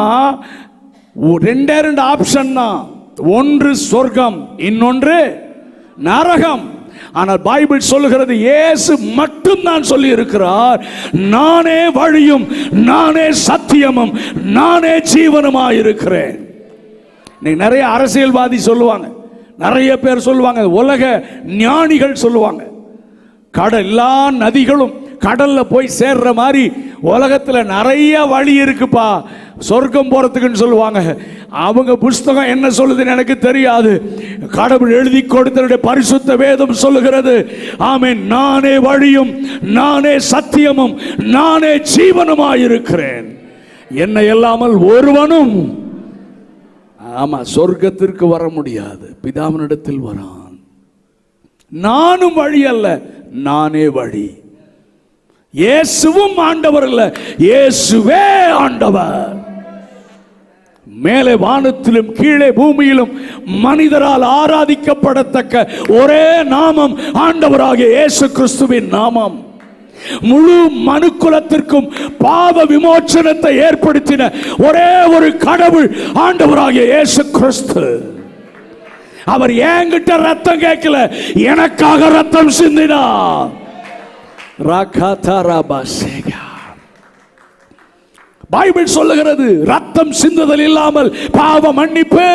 2 ஆப்ஷன் தான், ஒன்று சொர்க்கம், இன்னொன்று நரகம். ஆனால் பைபிள் சொல்லுகிறது, இயேசு மட்டும் தான் சொல்லி இருக்கிறார், நானே வழியும் நானே சத்தியமும் நானே ஜீவனுமாய் இருக்கிறேன். நிறைய அரசியல்வாதி சொல்லுவாங்க, நிறைய பேர் சொல்லுவாங்க, உலக ஞானிகள் சொல்லுவாங்க, எல்லா நதிகளும் கடல்ல போய் சேர்ற மாதிரி உலகத்துல நிறைய வழி இருக்குப்பா சொர்க்கம் போறதுக்குன்னு சொல்லுவாங்க. அவங்க புஸ்தகம் என்ன சொல்லுதுன்னு எனக்கு தெரியாது. கடவுள் எழுதி கொடுத்த பரிசுத்த வேதம் சொல்லுகிறது, ஆமென், நானே வழியும் நானே சத்தியமும் நானே ஜீவனுமாயிருக்கிறேன், என்னை இல்லாமல் ஒருவனும் ஆமா சொர்க்கத்திற்கு வர முடியாது, பிதாவினிடத்தில் வரான். நானும் வழி அல்ல, நானே வழி. இயேசுவும் ஆண்டவர் அல்ல, இயேசுவே ஆண்டவர். மேலே வானத்திலும் கீழே பூமியிலும் மனிதரால் ஆராதிக்கப்படத்தக்க ஒரே நாமம் ஆண்டவராகிய இயேசு கிறிஸ்துவின் நாமம். முழு மனுக்குலத்திற்கும் பாவ விமோசனத்தை ஏற்படுத்தின ஒரே ஒரு கடவுள் ஆண்டவராகிய இயேசு கிறிஸ்து. அவர் என்கிட்ட ரத்தம் கேட்கல, எனக்காக ரத்தம் சிந்தினார். பைபிள் சொல்லுகிறது, ரத்தம் சிந்துதல் இல்லாமல் பாவ மன்னிப்பு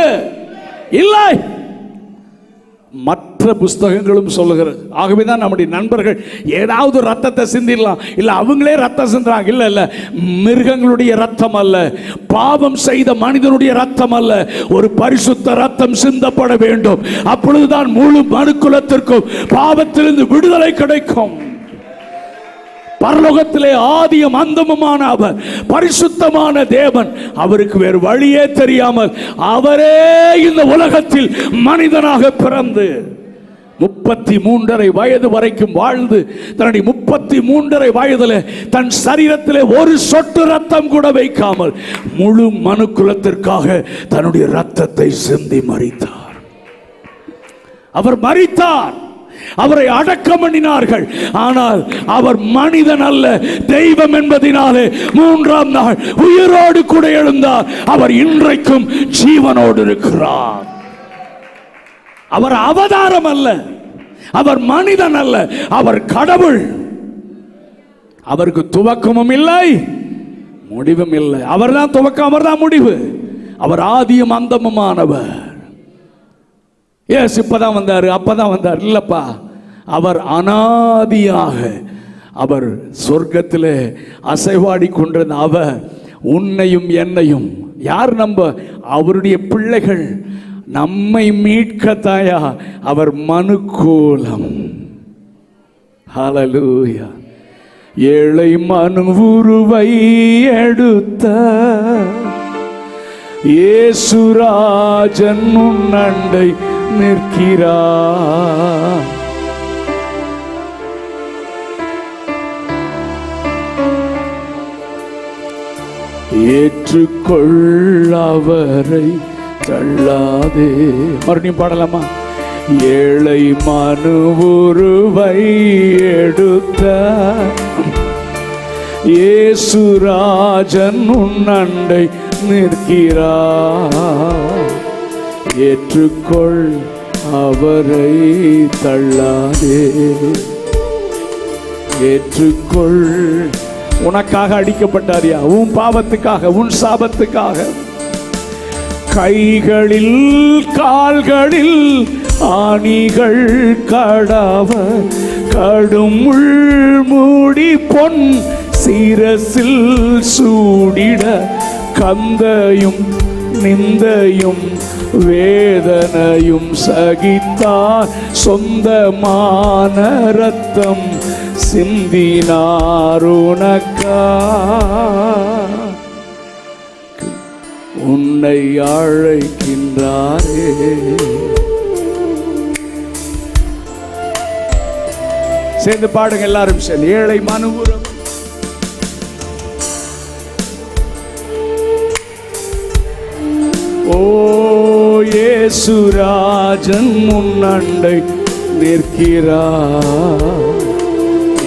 இல்லை. மற்ற புஸ்தகங்களும் சொல்லுகிறது. ஆகவேதான் நம்முடைய நண்பர்கள் ஏதாவது ரத்தத்தை சிந்திடலாம், இல்ல அவங்களே ரத்தம் சிந்துறாங்க. இல்ல இல்ல, மிருகங்களுடைய ரத்தம் அல்ல, பாவம் செய்த மனிதனுடைய ரத்தம் அல்ல, ஒரு பரிசுத்த ரத்தம் சிந்தப்பட வேண்டும். அப்பொழுதுதான் முழு மனுக்குலத்திற்கும் பாவத்திலிருந்து விடுதலை கிடைக்கும். பரலோகத்திலே ஆதியும் அந்தமுமான அவர் பரிசுத்தமான தேவன். அவருக்கு வேறு வழியே தெரியாமல் அவரே இந்த உலகத்தில் மனிதனாக பிறந்து 33.5 வயது வரைக்கும் வாழ்ந்து தன்னுடைய 33.5 வயதில் தன் சரீரத்திலே ஒரு சொட்டு ரத்தம் கூட வைக்காமல் முழு மனுக்குலத்திற்காக தன்னுடைய ரத்தத்தை சிந்தி மரித்தார். அவர் மரித்தார், அவரை அடக்கம் பண்ணினார்கள். ஆனால் அவர் மனிதன் அல்ல, தெய்வம் என்பதினாலே 3ஆம் நாள் உயிரோடு கூட எழுந்தார். அவர் இன்றைக்கும் ஜீவனோடு இருக்கிறார். அவர் அவதாரம் அல்ல, அவர் மனிதன் அல்ல, அவர் கடவுள். அவருக்கு துவக்கமும் இல்லை, முடிவும் இல்லை. அவர்தான் துவக்கம், அவர்தான் முடிவு. அவர் ஆதியும் அந்தமுமானவர். ஏஸ் இப்பதான் வந்தாரு, அப்பதான் வந்தார் இல்லப்பா. அவர் அனாதியாக அவர் சொர்க்கத்திலே அசைவாடி கொண்டிருந்த அவர் உன்னையும் என்னையும், யார் நம்ப அவருடைய பிள்ளைகள், நம்மை மீட்கத்தாயா அவர் மனுக்கூலம். ஹல்லேலூயா. ஏழை மனு உருவை எடுத்த இயேசுராஜன் முன்னண்டை நிற்கிறார். ஏற்றுக்கொள் அவரை தள்ளாதே. மறுபடியும் பாடலாமா? ஏழை மனு உருவை எடுத்த இயேசுராஜன் முன்னண்டை நிற்கிறார். ஏற்றுக்கொள் அவரை தள்ளாதே. ஏற்றுக்கொள். உனக்காக அடிக்கப்பட்டாரியா, உன் பாவத்துக்காக, உன் சாபத்துக்காக. கைகளில் கால்களில் ஆணிகள் கடாவ, கடும் மூடி பொன் சிரசில் சூடிட, கந்தையும் நிந்தையும் வேதனையும் சகித்தார். சொந்தமான ரத்தம் சிந்தினார் உனக்கா. உன்னை அழைக்கின்றாரே. சேர்ந்து பாடுங்க எல்லாரும். ஏழை மனுபுரம் ஓ இயேசுராஜன் முன்னண்டை நிற்கிறார்.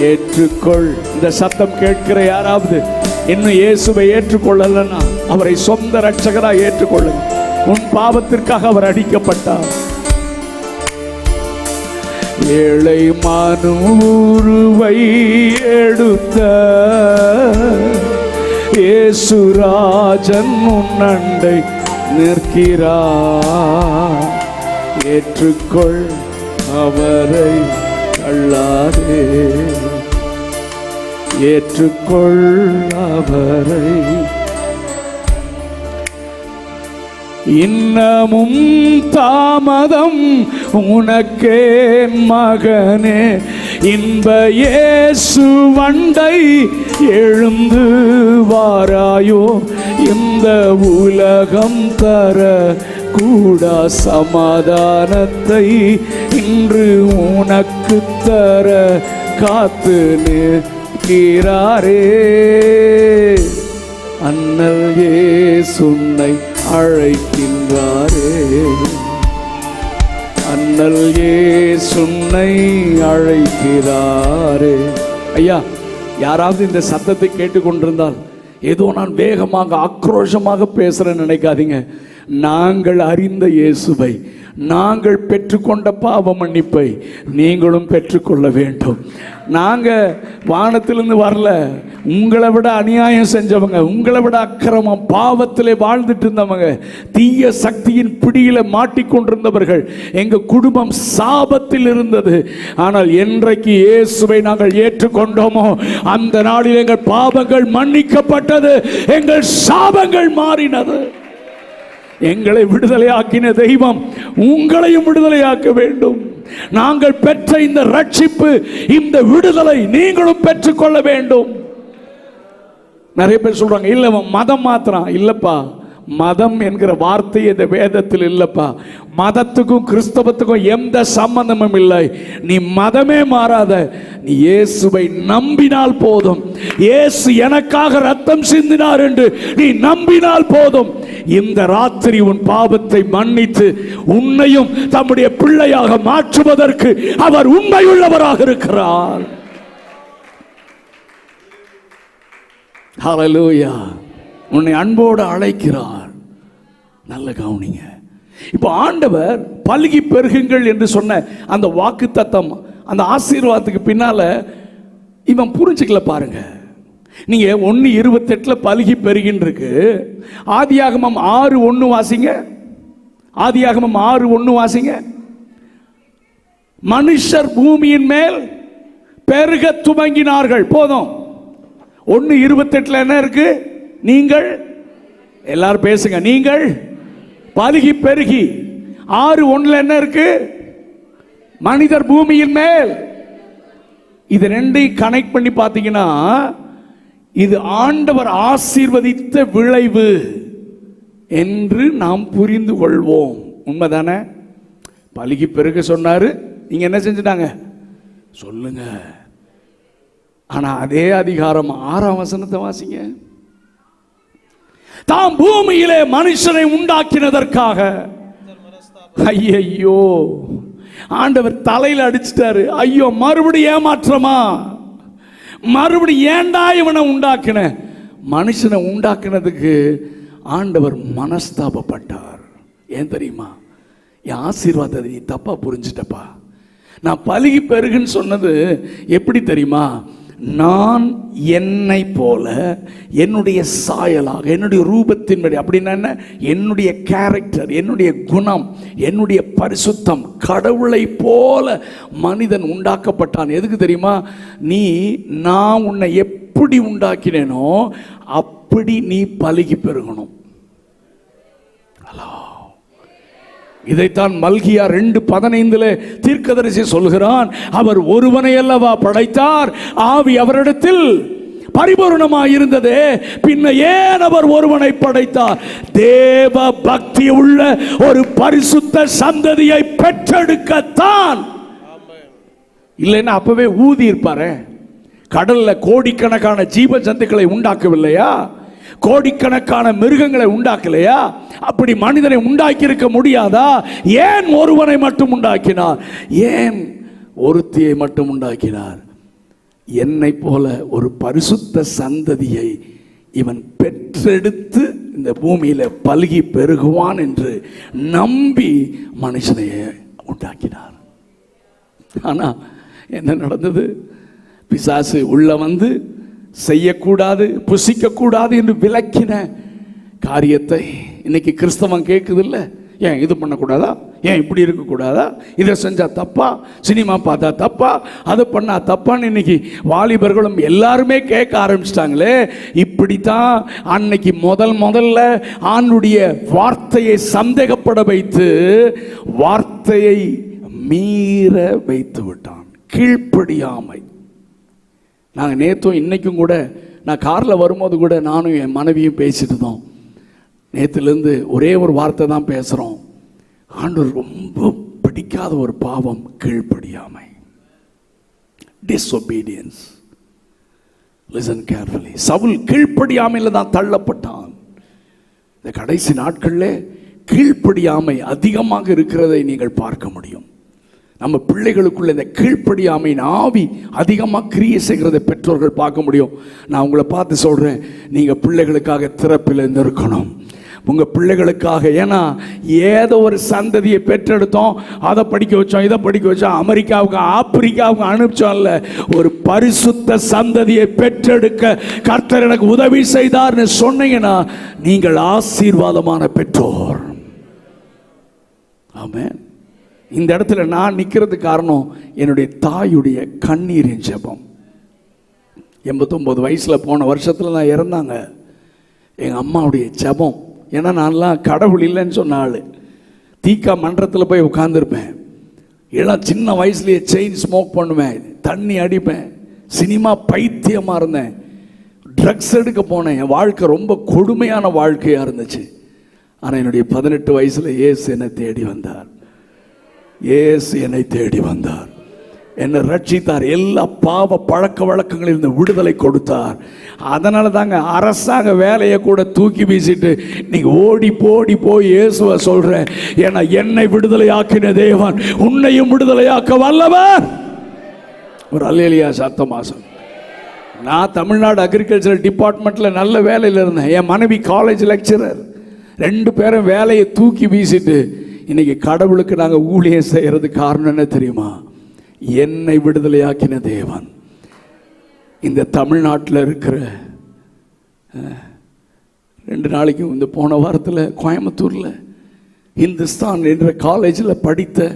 ஏற்றுக்கொள். இந்த சத்தம் கேட்கிற யாராவது இன்னும் இயேசுவை ஏற்றுக்கொள்ளலன்னா அவரை சொந்த ரட்சகராக ஏற்றுக்கொள்ளுங்க. உன் பாவத்திற்காக அவர் அடிக்கப்பட்டார். ஏழை மனுவை எடுத்த இயேசுராஜன் முன்னண்டை நிற்கிறார். ஏற்றுக்கொள் அவரை தள்ளாதே. ஏற்றுக்கொள் அவரை. இன்னமும் தாமதம் உனக்கே மகனே, இன்ப இயேசு வண்டை எழுந்து வாராயோ. இந்த உலகம் தர கூடா சமாதானத்தை இன்று உனக்கு தர காத்து நிற்கிறாரே. அண்ணல் இயேசுவை அழைக்கின்றாரே. அண்ணல் இயேசுவை அழைக்கிறாரே. ஐயா, யாராவது இந்த சத்தத்தை கேட்டுக்கொண்டிருந்தால், ஏதோ நான் வேகமாக ஆக்ரோஷமாக பேசுறேன்னு நினைக்காதீங்க. நாங்கள் அறிந்த இயேசுவை, நாங்கள் பெற்றுக்கொண்ட பாவ மன்னிப்பை நீங்களும் பெற்றுக்கொள்ள வேண்டும். நாங்கள் வானத்திலிருந்து வரல, உங்களை விட அநியாயம் செஞ்சவங்க, உங்களை விட அக்கிரமம் பாவத்திலே வாழ்ந்துட்டு இருந்தவங்க, தீய சக்தியின் பிடியில மாட்டிக்கொண்டிருந்தவர்கள். எங்க குடும்பம் சாபத்தில் இருந்தது. ஆனால் என்றைக்கு இயேசுவை நாங்கள் ஏற்றுக்கொண்டோமோ அந்த நாளில் எங்கள் பாவங்கள் மன்னிக்கப்பட்டது, எங்கள் சாபங்கள் மாறினது. எங்களை விடுதலையாக்கின தெய்வம் உங்களையும் விடுதலையாக்க வேண்டும். நாங்கள் பெற்ற இந்த ரட்சிப்பு, இந்த விடுதலை நீங்களும் பெற்றுக்கொள்ள வேண்டும். நிறைய பேர் சொல்றாங்க, இல்ல மதம் மாத்திரம் இல்லப்பா, மதம் என்கிற வார்த்தை இந்த வேதத்தில் இல்லப்பா. மதத்துக்கும் கிறிஸ்தவத்துக்கும் எந்த சம்பந்தமும் இல்லை. நீ மதமே மாறாத, நீ இயேசுவை நம்பினால் போதும். இயேசு எனக்காக ரத்தம் சிந்தினார் என்று நீ நம்பினால் போதும். இந்த ராத்திரி உன் பாவத்தை மன்னித்து உன்னையும் தம்முடைய பிள்ளையாக மாற்றுவதற்கு அவர் உண்மையுள்ளவராக இருக்கிறார். ஹல்லேலூயா. உன்னை அன்போடு அழைக்கிறார். நல்ல கவனிங்க. இப்போ ஆண்டவர் பல்கி பெருகுங்கள் என்று சொன்ன அந்த வாக்குத்தத்தம், அந்த ஆசீர்வாதத்துக்கு பின்னால இவன் புரிஞ்சுக்கல பாருங்க. நீங்க 1:28 பல்கி பெருகின்னு இருக்கு. ஆதியாகமம் 6:1 வாசிங்க. ஆதியாகமம் 6:1 வாசிங்க. மனுஷர் பூமியின் மேல் பெருக துவங்கினார்கள். போதும். 1:28 என்ன இருக்கு? நீங்கள் எல்லாரும் பேசுங்க. நீங்கள் பலுகி பெருகி. 6:1 என்ன இருக்கு? மனிதர் பூமியின் மேல். இது ரெண்டையும் கனெக்ட் பண்ணி பார்த்தீங்கன்னா இது ஆண்டவர் ஆசீர்வதித்த விளைவு என்று நாம் புரிந்து கொள்வோம். உண்மைதானே? பலுகி பெருக சொன்னாரு, நீங்க என்ன செஞ்சுட்டாங்க சொல்லுங்க. ஆனா அதே அதிகாரம் 6ஆம் வசனத்தை வாசிங்க. தாம் பூமியிலே மனுஷனை உண்டாக்கினதற்காக. ஐயோ, ஆண்டவர் தலையில அடிச்சிட்டாரு. ஐயோ, மறுபடியும் ஏமாற்றமா? மறுபடியும் ஏண்டா இவனை உண்டாக்கின? மனுஷனை உண்டாக்குனதுக்கு ஆண்டவர் மனஸ்தாபப்பட்டார். ஏன் தெரியுமா? என் ஆசீர்வாதத்தை நீ தப்பா புரிஞ்சிட்டப்பா. நான் பலுகி பெருகுன்னு சொன்னது எப்படி தெரியுமா? நான் என்னை போல என்னுடைய சாயலாக, என்னுடைய ரூபத்தின்படி, அப்படின்னா என்ன? என்னுடைய கேரக்டர், என்னுடைய குணம், என்னுடைய பரிசுத்தம், கடவுளை போல மனிதன் உண்டாக்கப்பட்டான். எதுக்கு தெரியுமா? நான் உன்னை எப்படி உண்டாக்கினேனோ அப்படி நீ பலுகி பெருகணும். இதைத்தான் மல்கியா 2:15 தீர்க்கதரிசி சொல்கிறான். அவர் ஒருவனை அல்லவா படைத்தார், ஆவி அவரிடத்தில் பரிபூர்ணமாய் இருந்ததே, பின்ன ஏன் அவர் ஒருவனை படைத்தார்? தேவ பக்தி உள்ள ஒரு பரிசுத்த சந்ததியை பெற்றெடுக்கத்தான். இல்லைன்னா அப்பவே ஊதி இருப்பாரு. கடல்ல கோடிக்கணக்கான ஜீவ ஜந்துக்களை உண்டாக்கவில்லையா? கோடிக்கணக்கான மிருகங்களை உண்டாக்கலையா? அப்படி மனிதனை உண்டாக்கி இருக்க முடியாதா? ஏன் ஒருவனை மட்டும் உண்டாக்கினார்? ஏன் ஒருத்தியை மட்டும் உண்டாக்கினார்? என்னை போல ஒரு பரிசுத்த சந்ததியை இவன் பெற்றெடுத்து இந்த பூமியில பல்கி பெருகுவான் என்று நம்பி மனுஷனையே உண்டாக்கினார். ஆனா என்ன நடந்தது? பிசாசு உள்ள வந்து செய்யக்கூடாது, புசிக்க கூடாது என்று விலக்கின காரியத்தை இன்னைக்கு கிறிஸ்தவன் கேட்குது இல்ல. ஏன் இது பண்ணக்கூடாதா? ஏன் இப்படி இருக்கக்கூடாதா? இதை செஞ்சா தப்பா? சினிமா பார்த்தா தப்பா? அதை பண்ணா தப்பான்னு இன்னைக்கு வாலிபர்களும் எல்லாருமே கேட்க ஆரம்பிச்சிட்டாங்களே. இப்படித்தான் அன்னைக்கு முதல்ல ஆண்டுடைய வார்த்தையை சந்தேகப்பட வைத்து வார்த்தையை மீற வைத்து விட்டான். கீழ்ப்படியாமை. நாங்கள் நேற்றும் இன்னைக்கும் கூட, நான் காரில் வரும்போது கூட நானும் என் மனைவியும் பேசிட்டு இருந்தோம். நேற்றுலேருந்து ஒரே ஒரு வார்த்தை தான் பேசுகிறோம். ஆண்டவர் ரொம்ப பிடிக்காத ஒரு பாவம் கீழ்ப்படியாமை, டிஸ்ஒபீடியன்ஸ். Listen carefully. சவுல் கீழ்ப்படியாமையில் தான் தள்ளப்பட்டான். இந்த கடைசி நாட்களில் கீழ்ப்படியாமை அதிகமாக இருக்கிறதை நீங்கள் பார்க்க முடியும். நம்ம பிள்ளைகளுக்குள்ள இந்த கீழ்ப்படியாமையின் ஆவி அதிகமாக கிரியை செய்கிறதை பெற்றோர்கள் பார்க்க முடியும். நான் உங்களை பார்த்து சொல்கிறேன், நீங்கள் பிள்ளைகளுக்காக திறப்பில் இருக்கணும். உங்க பிள்ளைகளுக்காக. ஏன்னா ஏதோ ஒரு சந்ததியை பெற்றெடுத்தோம், அதை படிக்க வச்சோம், இதை படிக்க வச்சோம், அமெரிக்காவுக்கு ஆப்பிரிக்காவுக்கு அனுப்பிச்சோம்ல. ஒரு பரிசுத்த சந்ததியை பெற்றெடுக்க கர்த்தர் எனக்கு உதவி செய்தார்னு சொன்னீங்கன்னா நீங்கள் ஆசீர்வாதமான பெற்றோர். ஆமென். இந்த இடத்துல நான் நிற்கிறது காரணம் என்னுடைய தாயுடைய கண்ணீரின் ஜெபம். 89 வயசில் போன வருஷத்தில் நான் இறந்தாங்க. எங்கள் அம்மாவுடைய ஜெபம். ஏன்னா நான்லாம் கடவுள் இல்லைன்னு சொன்ன ஆள். தீக்கா மன்றத்தில் போய் உட்காந்துருப்பேன். எல்லாம் சின்ன வயசுலேயே செயின் ஸ்மோக் பண்ணுவேன், தண்ணி அடிப்பேன், சினிமா பைத்தியமாக இருந்தேன், ட்ரக்ஸ் எடுக்க போனேன். என் வாழ்க்கை ரொம்ப கொடுமையான வாழ்க்கையாக இருந்துச்சு. ஆனால் என்னுடைய 18 வயசில் இயேசு என்னை தேடி வந்தார். இயேசு என்னை தேடி வந்தார், என்னை ரட்சித்தார், எல்லா பாவ பழக்க வழக்கங்களில் இருந்து விடுதலை கொடுத்தார். அதனால தாங்க அரசாங்க வேலையை கூட தூக்கி வீசிட்டு நீங்க ஓடி போய் இயேசுவை சொல்றேன். ஏன்னா என்னை விடுதலையாக்கின தேவன் உன்னையும் விடுதலையாக்க வல்லவர். ஒரு அல்லேலூயா சத்தமாசம். நான் தமிழ்நாடு அக்ரிகல்ச்சர் டிபார்ட்மெண்ட்ல நல்ல வேலையில் இருந்தேன். என் மனைவி காலேஜ் லெக்சரர். 2 பேரும் வேலையை தூக்கி வீசிட்டு இன்னைக்கு கடவுளுக்கு நாங்கள் ஊழியம் செய்யறது காரணம் என்ன தெரியுமா? என்னை விடுதலையாக்கின தேவன். இந்த தமிழ்நாட்டில் இருக்கிற 2 நாளைக்கு இந்த போன வாரத்தில் கோயம்புத்தூரில் இந்துஸ்தான் என்ற காலேஜில் படித்த,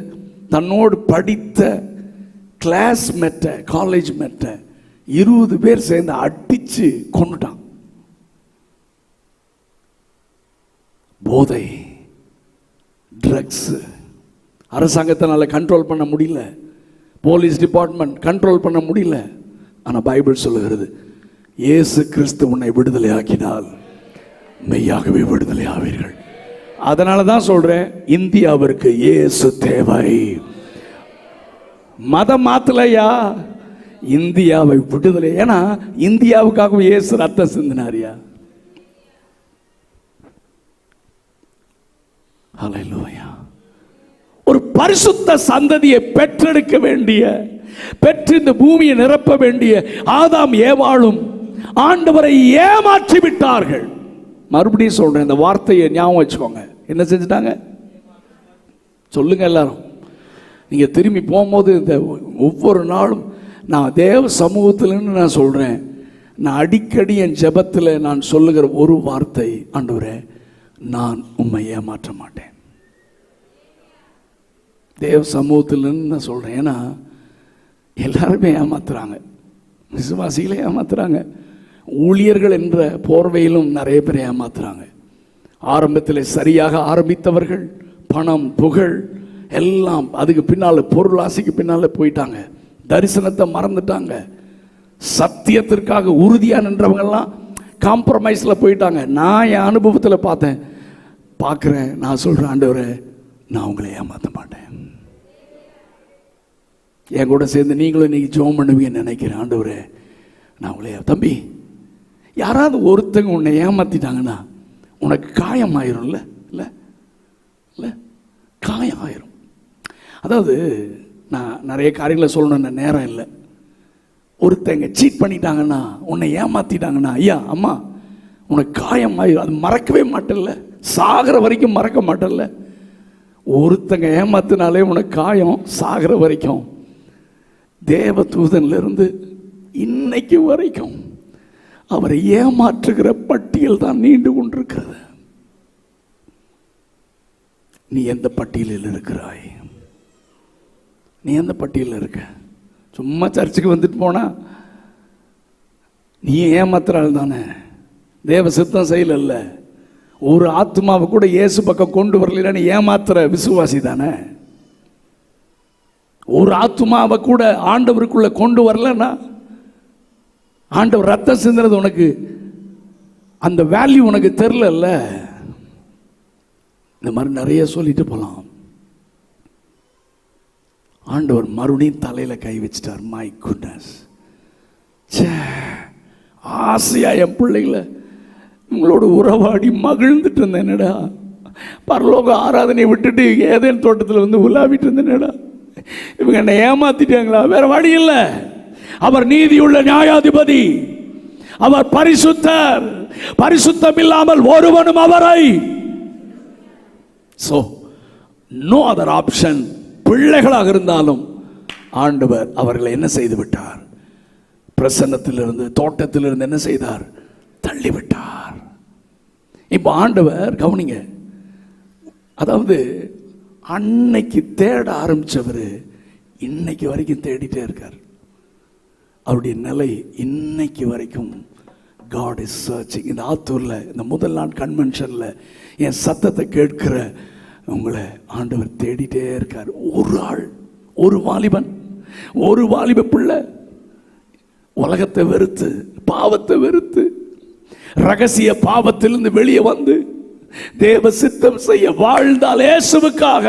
தன்னோடு படித்த கிளாஸ்மேட்ட, காலேஜ் மேட்ட 20 பேர் சேர்ந்து அடிச்சு கொண்டுட்டான். போதை, ட்ரக்ஸ். அரசாங்கத்தினால கண்ட்ரோல் பண்ண முடியல, போலீஸ் டிபார்ட்மெண்ட் கண்ட்ரோல் பண்ண முடியல. ஆனால் பைபிள் சொல்லுகிறது, இயேசு கிறிஸ்து உன்னை விடுதலை ஆக்கினால் மெய்யாகவே விடுதலை ஆவீர்கள். அதனால தான் சொல்றேன், இந்தியாவிற்கு இயேசு தேவை. மதம் மாத்தலையா, இந்தியாவை விடுதலை. ஏன்னா இந்தியாவுக்காக இயேசு ரத்தம் சிந்தினாரியா. ஹல்லேலூயா. ஒரு பரிசுத்த சந்ததியை பெற்றெடுக்க வேண்டிய, பெற்று இந்த பூமியை நிரப்ப வேண்டிய ஆதாம் ஏவாளும் ஆண்டவரை ஏமாற்றி விட்டார்கள். மறுபடியும் சொல்றேன், இந்த வார்த்தையை ஞாபகம் வச்சுக்கோங்க. என்ன செஞ்சுட்டாங்க சொல்லுங்க எல்லாரும். நீங்க திரும்பி போகும்போது இந்த ஒவ்வொரு நாளும் நான் தேவ சமூகத்தில்னு நான் சொல்றேன், நான் அடிக்கடி என் ஜெபத்தில் நான் சொல்லுகிற ஒரு வார்த்தை, ஆண்டவரே நான் உம்மை ஏமாற்ற மாட்டேன். தேவ சமூகத்தில் நான் சொல்கிறேன். ஏன்னா எல்லாருமே ஏமாத்துறாங்க, விசுவாசிகளே ஏமாத்துறாங்க, ஊழியர்கள் என்ற போர்வையிலும் நிறைய பேர் ஏமாத்துறாங்க. ஆரம்பத்தில் சரியாக ஆரம்பித்தவர்கள் பணம், புகழ் எல்லாம் அதுக்கு பின்னால், பொருளாசைக்கு பின்னால் போயிட்டாங்க. தரிசனத்தை மறந்துட்டாங்க. சத்தியத்திற்காக உறுதியாக நின்றவங்கெல்லாம் காம்ப்ரமைஸில் போயிட்டாங்க. நான் என் அனுபவத்தில் பார்க்குறேன். நான் சொல்கிறேன், ஆண்டவரே நான் உங்களை ஏமாற்ற மாட்டேன். என் கூட சேர்ந்து நீங்களும் இன்னைக்கு ஜெபம் பண்ணுவீங்கன்னு நினைக்கிறேன். ஆண்டவரே நான் உங்களை, தம்பி யாராவது ஒருத்தங்க உன்னை ஏமாத்திட்டாங்கன்னா உனக்கு காயம் ஆயிரும்ல, இல்லை இல்லை காயம் ஆயிரும். அதாவது நான் நிறைய காரியங்களை சொல்லணும்னு நேரம் இல்லை. ஒருத்தங்க சீட் பண்ணிட்டாங்கன்னா, உன்னை ஏமாத்திட்டாங்கன்னா, ஐயா அம்மா உனக்கு காயம் ஆயிரும். அது மறக்கவே மாட்டேல்ல, சாகிற வரைக்கும் மறக்க மாட்டேல்ல. ஒருத்தங்க ஏமாத்தினாலே உனக்கு காயம் சாகிற வரைக்கும். தேவ தூதன்ல இருந்து இன்னைக்கு வரைக்கும் அவரை ஏமாற்றுகிற பட்டியல் தான் நீண்டு கொண்டிருக்கிறது. நீ எந்த பட்டியலில் இருக்கிறாய்? நீ எந்த பட்டியலில் இருக்க? சும்மா சர்ச்சுக்கு வந்துட்டு போனா நீ ஏமாத்துறாள் தானே, தேவ சித்தம் செய்யல. ஒரு ஆத்மாவை கூட இயேசு பக்கம் கொண்டு வரல, ஏமாத்துற விசுவாசி தானே. ஒரு ஆத்மாவை கூட ஆண்டவருக்குள்ள கொண்டு வரலன்னா, ஆண்டவர் ரத்தம் சிந்தினது உனக்கு அந்த வேல்யூ உனக்கு தெரியல. இந்த மாதிரி நிறைய சொல்லிட்டு போலாம். ஆண்டவர் மறுபடியும் தலையில கை வச்சிட்டார். மை குட்னஸ், ஆசையா என் பிள்ளைகளை உங்களோட உறவாடி மகிழ்ந்துட்டு இருந்தேன்டா. பரலோக ஆராதனை விட்டுட்டு ஏதேன் தோட்டத்தில் வந்து உலாவிட்டு இருந்தேன்டா. இவங்க என்ன ஏமாத்திட்டாங்களா? வேற வழி இல்லை. அவர் நீதியுள்ள நியாயாதிபதி. அவர் பரிசுத்தர், பரிசுத்தம் இல்லாமல் ஒருவனும் அவரை. So no other option. பிள்ளைகளாக இருந்தாலும் ஆண்டவர் அவர்களை என்ன செய்து விட்டார்? பிரசன்னத்திலிருந்து, தோட்டத்திலிருந்து என்ன செய்தார்? தள்ளிவிட்டார். இப்ப ஆண்டவர் கவனிங்க, அதாவது அன்னைக்கு தேட ஆரம்பிச்சவர் இன்னைக்கு வரைக்கும் தேடிட்டே இருக்கார். அவருடைய நிலை இன்னைக்கு வரைக்கும் God is searching. இந்த ஆத்தூர்ல இந்த முதல் நாள் கன்வென்ஷன்ல என் சத்தத்தை கேட்கிற உங்களை ஆண்டவர் தேடிட்டே இருக்கார். ஒரு ஆள், ஒரு வாலிபன், ஒரு வாலிப பிள்ளை உலகத்தை வெறுத்து, பாவத்தை வெறுத்து, ரகசிய பாவத்திலிருந்து வெளியே வந்து தேவ சித்தம் செய்ய வாழ்ந்தால் இயேசுவுக்காக,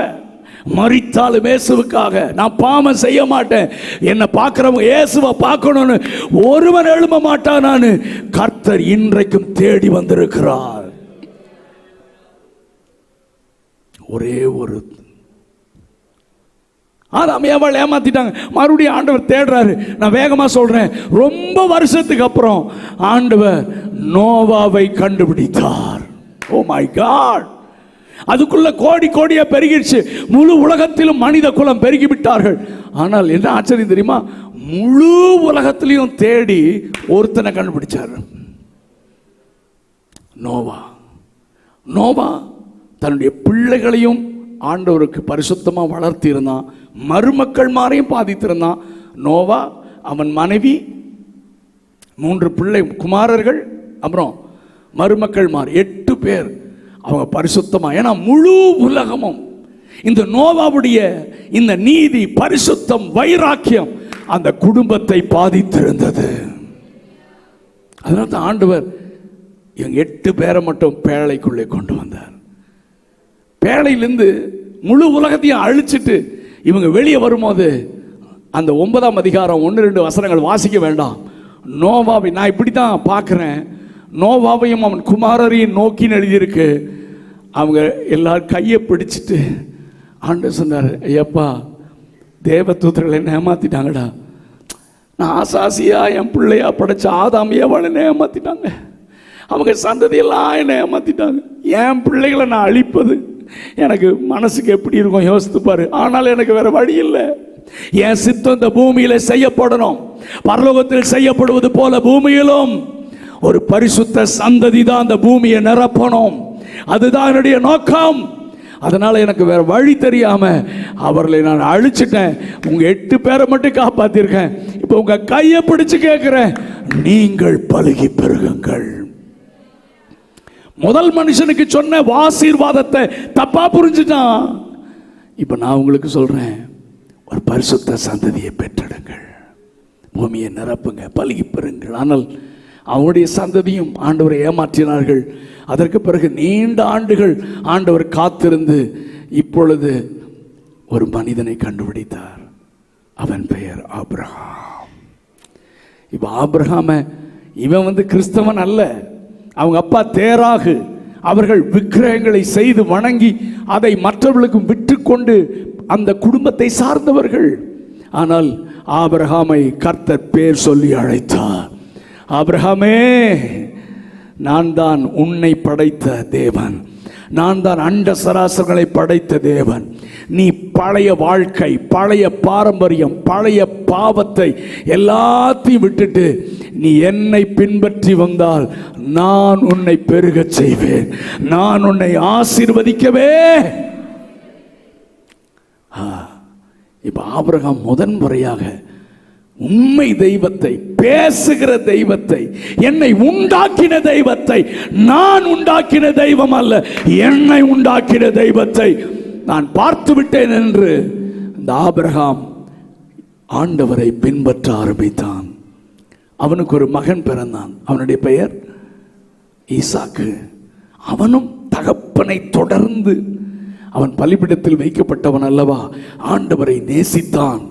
மரித்தாலும் இயேசுவுக்காக. நான் பாவம் செய்ய மாட்டேன், என்னை பார்க்கிறவங்க இயேசுவை பார்க்கணும்னு ஒருவன் எழும்ப மாட்டான். நான் கர்த்தர் இன்றைக்கும் தேடி வந்திருக்கிறார். ஒரே ஒரு ஆதாமியாவால் ஏமாத்திட்டாங்க, மறுபடியும் ஆண்டவர் தேடுறாரு. நான் வேகமா சொல்றேன், ரொம்ப வருஷத்துக்கு அப்புறம் ஆண்டவர் நோவாவை கண்டுபிடித்தார். Oh my God! அதுக்குள்ள கோடி கோடியா பெருகிடுச்சு. முழு உலகத்திலும் மனித குலம் பெருகி விட்டார்கள். ஆனால் என்ன ஆச்சரியம் தெரியுமா? முழு உலகத்திலையும் தேடி ஒருத்தனை கண்டுபிடிச்சார், நோவா. நோவா தன்னுடைய பிள்ளைகளையும் ஆண்டவருக்கு பரிசுத்தமா வளர்த்தி இருந்தான், மருமக்கள் மாரையும் பாதித்திருந்தான். நோவா, அவன் மனைவி, 3 பிள்ளை குமாரர்கள், அப்புறம் மருமக்கள் மார் 8 பேர். அவங்க பரிசுத்தமா, ஏன்னா முழு உலகமும் இந்த நோவாவுடைய இந்த நீதி, பரிசுத்தம், வைராக்கியம் அந்த குடும்பத்தை பாதித்திருந்தது. அதனால தான் ஆண்டவர் இவங்க 8 பேரை மட்டும் பேழைக்குள்ளே கொண்டு வந்தார். பேழையிலிருந்து முழு உலகத்தையும் அழிச்சிட்டு இவங்க வெளியே வரும்போது அந்த 9ஆம் அதிகாரம் 1-2 வசனங்கள் வாசிக்க வேண்டாம். நோவாவை நான் இப்படி தான் பார்க்குறேன், நோவாவையும் அவன் குமாரரையும் நோக்கின்னு எழுதியிருக்கு. அவங்க எல்லாரும் கையை பிடிச்சிட்டு ஆண்டவர் சொன்னார், ஐயப்பா தேவதூதர்கள் என்ன ஏமாத்திட்டாங்கடா. நான் ஆசாசியா என் பிள்ளையா படைச்ச ஆதாமியாவால் என்ன ஏமாத்திட்டாங்க. அவங்க சந்ததியெல்லாம் என்ன ஏமாத்திட்டாங்க. என் பிள்ளைகளை நான் அழிப்பது எனக்கு மனசுக்கு எப்படி இருக்கும் யோசித்து பாரு. ஆனால் எனக்கு வேற வழி இல்லை. என் சித்தம் இந்த பூமியில செய்யப்படணும். பரலோகத்தில் செய்யப்படுவது போல பூமியிலும் ஒரு பரிசுத்த சந்ததி தான் அந்த பூமியை நிரப்பணும். அதுதான் என்னுடைய நோக்கம். அதனால எனக்கு வேற வழி தெரியாம அவர்களை நான் அழிச்சிட்டேன். உங்க 8 பேரை மட்டும் காப்பாத்திருக்கேன். இப்ப உங்க கையை பிடிச்சு கேட்கிறேன், நீங்கள் பலுகி பெருகுங்கள். முதல் மனுஷனுக்கு சொன்ன ஆசீர்வாதத்தை தப்பா புரிஞ்சுட்டான். இப்ப நான் உங்களுக்கு சொல்றேன், ஒரு பரிசுத்த சந்ததியை பெற்றெடுங்கள், பூமியை நிரப்புங்க, பலுகி பெறுங்கள். ஆனால் அவருடைய சந்ததியும் ஆண்டவரை ஏமாற்றினார்கள். அதற்கு பிறகு நீண்ட ஆண்டுகள் ஆண்டவர் காத்திருந்து இப்பொழுது ஒரு மனிதனை கண்டுபிடித்தார். அவன் பெயர் ஆபிரகாம். இப்ப ஆபிரகாம இவன் கிறிஸ்தவன் அல்ல, அவங்க அப்பா தேராகு. அவர்கள் விக்கிரகங்களை செய்து வணங்கி அதை மற்றவர்களுக்கும் விற்றுக்கொண்டு அந்த குடும்பத்தை சார்ந்தவர்கள். ஆனால் ஆபிரகாமை கர்த்தர் பேர் சொல்லி அழைத்தார். ஆபிரகாமே, நான் தான் உன்னை படைத்த தேவன், நான் தான் அண்ட சராசரங்களை படைத்த தேவன். நீ பழைய வாழ்க்கை, பழைய பாரம்பரியம், பழைய பாவத்தை எல்லாத்தையும் விட்டுட்டு நீ என்னை பின்பற்றி வந்தால் நான் உன்னை பெருகச் செய்வேன், நான் உன்னை ஆசீர்வதிக்கவே. இப்ப ஆபிரகாம் முதன்முறையாக உண்மை தெய்வத்தை, பேசுகிற தெய்வத்தை, என்னை உண்டாக்கின தெய்வத்தை, நான் உண்டாக்கின தெய்வம் அல்ல, என்னை உண்டாக்கின தெய்வத்தை நான் பார்த்து விட்டேன் என்று இந்த ஆபிரகாம் ஆண்டவரை பின்பற்ற ஆரம்பித்தான். அவனுக்கு ஒரு மகன் பிறந்தான். அவனுடைய பெயர் ஈசாக்கு. அவனும் தகப்பனை தொடர்ந்து, அவன் பலிபீடத்தில் வைக்கப்பட்டவன் அல்லவா, ஆண்டவரை நேசித்தான்.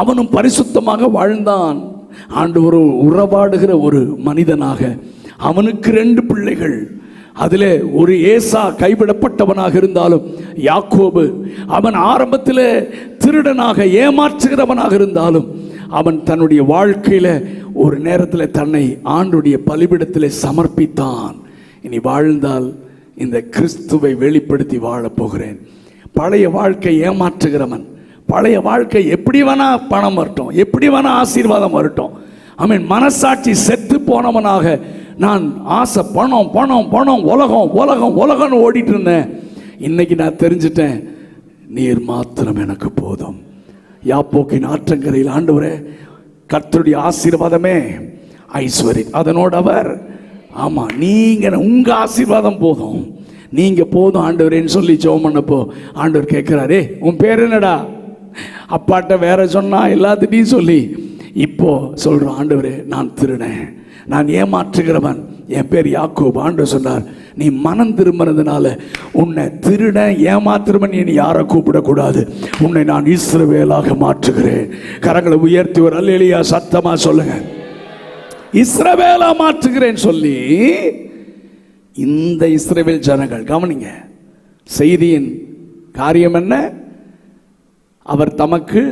அவனும் பரிசுத்தமாக வாழ்ந்தான். ஆண்டவர் உறவாடுகிற ஒரு மனிதனாக. அவனுக்கு 2 பிள்ளைகள். அதிலே ஒரு ஏசா கைவிடப்பட்டவனாக இருந்தாலும் யாக்கோபு, அவன் ஆரம்பத்தில் திருடனாக ஏமாற்றுகிறவனாக இருந்தாலும் அவன் தன்னுடைய வாழ்க்கையில ஒரு நேரத்தில் தன்னை ஆண்டுடைய பலிபீடத்திலே சமர்ப்பித்தான். இனி வாழ்ந்தால் இந்த கிறிஸ்துவை வெளிப்படுத்தி வாழப் போகிறேன். பழைய வாழ்க்கை ஏமாற்றுகிறவன், பழைய வாழ்க்கை எப்படி வேணா பணம் வரட்டும், எப்படி வேணா ஆசீர்வாதம் வரட்டும், அவன் மனசாட்சி செத்து போனவனாக நான் ஆசை பணம் பணம் பணம் உலகம் உலகம் உலகம்னு ஓடிட்டு இருந்தேன். இன்னைக்கு நான் தெரிஞ்சிட்டேன், நீர் மாத்திரம் எனக்கு போதும். யாப்போக்கின் ஆற்றங்கரையில் ஆண்டவரே கர்த்தருடைய ஆசீர்வாதமே ஐஸ்வர்யம், அதனோடு அவர் ஆமா நீங்க உங்க ஆசீர்வாதம் போதும், நீங்க போதும் ஆண்டவரேன்னு சொல்லி ஜெபம் பண்ணப்போ ஆண்டவர் கேட்கிறாரே உன் பேர் என்னடா? அப்பாட்ட வேற சொன்னா எல்லாத்திட்டையும் சொல்லி இப்போ சொல்றோம், ஆண்டவரே நான் திருடேன், நான் ஏமாற்றுகிறவன், என் பேர் யாக்கோபு. ஆண்டவர் சொன்னார், நீ மனம் திரும்பினதுனால உன்னை திருடன் ஏமாத்துறவன் நீ யாரை கூப்பிடக்கூடாது, உன்னை நான் இஸ்ரவேலாக மாற்றுகிறேன். கரங்களை உயர்த்தி ஒரு அல்லேலூயா சத்தமா சொல்லுங்க. இஸ்ரவேலா மாற்றுகிறேன் சொல்லி இந்த இஸ்ரவேல் ஜனங்கள் கவனிங்க, செய்தியின் காரியம் என்ன? அவர் தமக்கு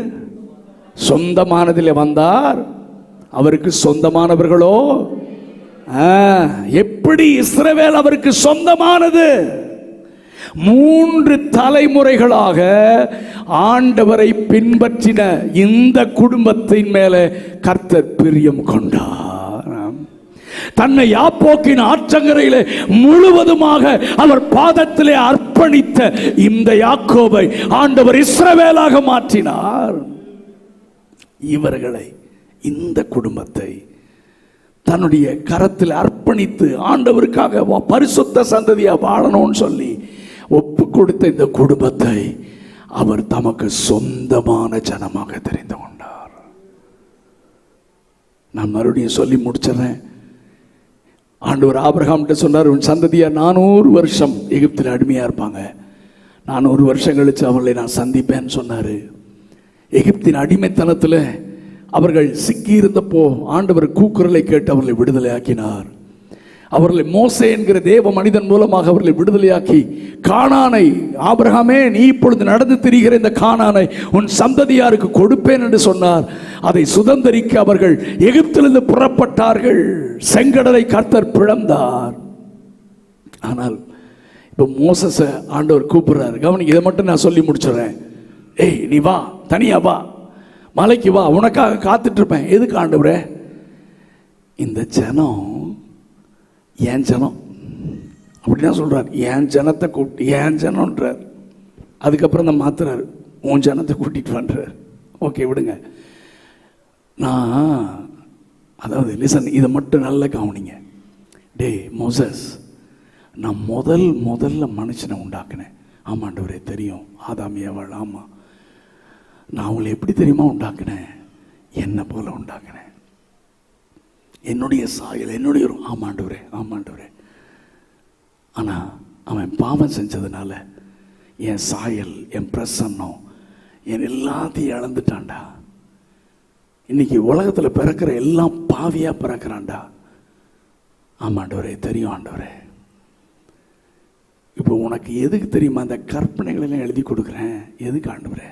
சொந்தமானதில் வந்தார், அவருக்கு சொந்தமானவர்களோ எப்படி இஸ்ரவேல் அவருக்கு சொந்தமானது? 3 தலைமுறைகளாக ஆண்டவரை பின்பற்றின இந்த குடும்பத்தின் மேல கர்த்தர் பிரியம் கொண்டார். தன்னை யாப்போக்கின் ஆற்றங்கரையிலே முழுவதுமாக அவர் பாதத்திலே அர்ப்பணித்த இந்த யாக்கோபை ஆண்டவர் இஸ்ரவேலாக மாற்றினார். இவர்களை, இந்த குடும்பத்தை தன்னுடைய கரத்தில் அர்ப்பணித்து ஆண்டவருக்காக பரிசுத்த சந்ததியா வாழணும்னு சொல்லி ஒப்பு கொடுத்த இந்த குடும்பத்தை அவர் தமக்கு சொந்தமான ஜனமாக தெரிந்து கொண்டார். நான் மறுபடியும் சொல்லி முடிச்சிடறேன். ஆண்டவர் ஆபிரகாம்கிட்ட சொன்னார், உன் சந்ததியா 400 வருஷம் எகிப்தில் அடிமையா இருப்பாங்க, 400 வருஷம் கழிச்சு அவர்களை நான் சந்திப்பேன்னு சொன்னாரு. எகிப்தின் அடிமைத்தனத்தில் அவர்கள் சிக்கியிருந்தப்போ ஆண்டவர் கூக்குரலை கேட்டு அவர்களை விடுதலை ஆக்கினார். அவர்களை மோசே என்கிற தேவ மனிதன் மூலமாக அவர்களை விடுதலையாக்கி கானானை, ஆபிரகாமே நீ இப்பொழுது நடந்து திரிகிற இந்த கானானை உன் சந்ததியாருக்கு கொடுப்பேன் என்று சொன்னார். அதை சுதந்தரிக்க அவர்கள் எகிப்திலிருந்து புறப்பட்டார்கள். செங்கடலை கர்த்தர் பிளந்தார். ஆனால் இப்போ மோசஸை ஆண்டவர் கூப்பிடுறாரு. கவனிங்க, இதை மட்டும் நான் சொல்லி முடிச்சிடறேன். ஏய் நீ வா, தனியா வா, மலைக்கு வா, உனக்காக காத்துட்டு இருப்பேன். எதுக்கு ஆண்டவரே? இந்த ஜனம் என் ஜனம் அப்படின்னா சொல்றார். என் ஜனத்தை கூட்டி, என் ஜனம்ன்றார். அதுக்கப்புறம் தான் மாத்துறாரு, உன் ஜனத்தை கூட்டிட்டு பண்றார். ஓகே விடுங்க. நான் அதாவது லிசன், இதை மட்டும் நல்லா கவனிங்க. டே மோசஸ், நான் முதல்ல மனுஷனை உண்டாக்குனேன். ஆமாண்டவரே தெரியும், ஆதாம் ஏவாள். ஆமா, நான் அவங்களை எப்படி தெரியுமா உண்டாக்குனேன்? என்னை போல உண்டாக்குனேன், என்னுடைய சாயல், என்னுடைய ஆமாண்டவரே ஆமாண்டவரே. ஆனா அவன் பாவம் செஞ்சதுனால என் சாயல், என் பிரசன்னம், என் எல்லாத்தையும் இழந்துட்டான்டா. இன்னைக்கு உலகத்துல பிறக்கிற எல்லாம் பாவியா பிறக்கிறான்டா. ஆமாண்டவரே தெரியும் ஆண்டவரே. இப்போ உனக்கு எதுக்கு தெரியுமா அந்த கற்பனைகளெல்லாம் எழுதி கொடுக்குறேன்? எதுக்கு ஆண்டவரே?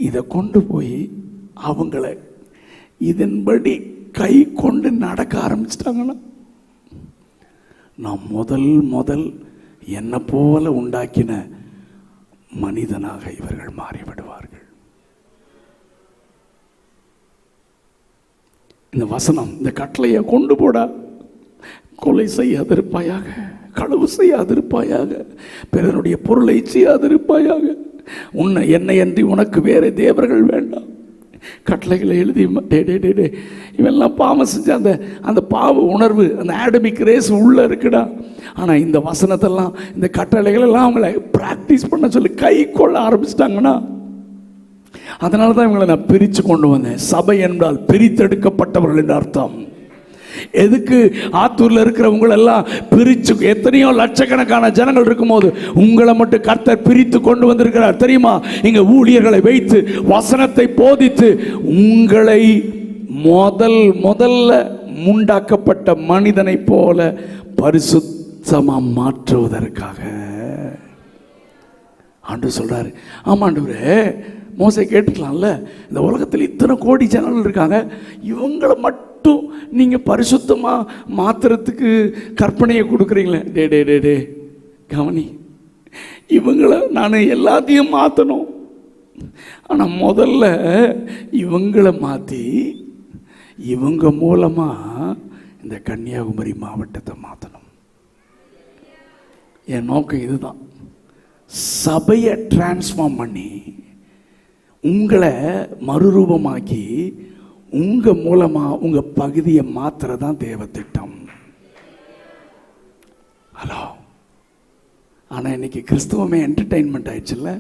இதை கொண்டு போய் அவங்கள இதன்படி கை கொண்டு நடக்க ஆரம்பிச்சிட்டாங்கன்னா நான் முதல் என்னை போல உண்டாக்கின மனிதனாக இவர்கள் மாறிவிடுவார்கள். இந்த வசனம், இந்த கட்டளையை கொண்டு போடா. கொலை செய்யாதிருப்பாயாக, களவு செய்யாதிருப்பாயாக, பிறருடைய பொருளை செய்யாதிருப்பாயாக, உன்னை என்னை அன்றி உனக்கு வேற தேவர்கள் வேண்டாம். கட்டளைகளை எழுதி இவெல்லாம் பாவம் செஞ்ச அந்த பாவ உணர்வு, அந்த ஆடமிக் ரேஸ் உள்ள இருக்குடா. ஆனால் இந்த வசனத்தெல்லாம், இந்த கட்டளைகள் எல்லாம் அவங்கள பிராக்டிஸ் பண்ண சொல்லி கை கொள்ள ஆரம்பிச்சிட்டாங்கன்னா, அதனால தான் இவங்களை நான் பிரித்து கொண்டு வந்தேன். சபை என்றால் பிரித்தெடுக்கப்பட்டவர்கள் என்று அர்த்தம். எதுக்கு ஆத்தூர்ல இருக்கிறவங்களெல்லாம் பிரிச்சு, எத்தனையோ லட்சக்கணக்கான ஜனங்கள் இருக்கும்போது உங்களை மட்டும் கர்த்தர் பிரித்து கொண்டு வந்திருக்கிறார் தெரியுமா? இங்க ஊழியர்களை வைத்து வசனத்தை போதித்து உங்களை முதல்ல உண்டாக்கப்பட்ட மனிதனை போல பரிசுத்தமா மாற்றுவதற்காக ஆண்டவர் சொல்றாரு. ஆமாண்டவரே, மோசே கேட்டுக்கலாம்ல, இந்த உலகத்தில் இத்தனை கோடி ஜனங்கள் இருக்காங்க, இவங்களை மட்டும் நீங்கள் பரிசுத்தமாக மாத்துறதுக்கு கற்பனையை கொடுக்குறீங்களே. டே டே டே டே கவனி, இவங்களை நான் எல்லாத்தையும் மாற்றணும். ஆனால் முதல்ல இவங்களை மாற்றி இவங்க மூலமாக இந்த கன்னியாகுமரி மாவட்டத்தை மாற்றணும். என் நோக்கம் இதுதான். சபையை டிரான்ஸ்ஃபார்ம் பண்ணி உங்களை மறுரூபமாக்கி உங்கள் மூலமாக உங்கள் பகுதியை மாற்றுறதான் தேவ திட்டம். ஹலோ. ஆனால் இன்னைக்கு கிறிஸ்தவமே என்டர்டெயின்மெண்ட் ஆயிடுச்சுல்ல.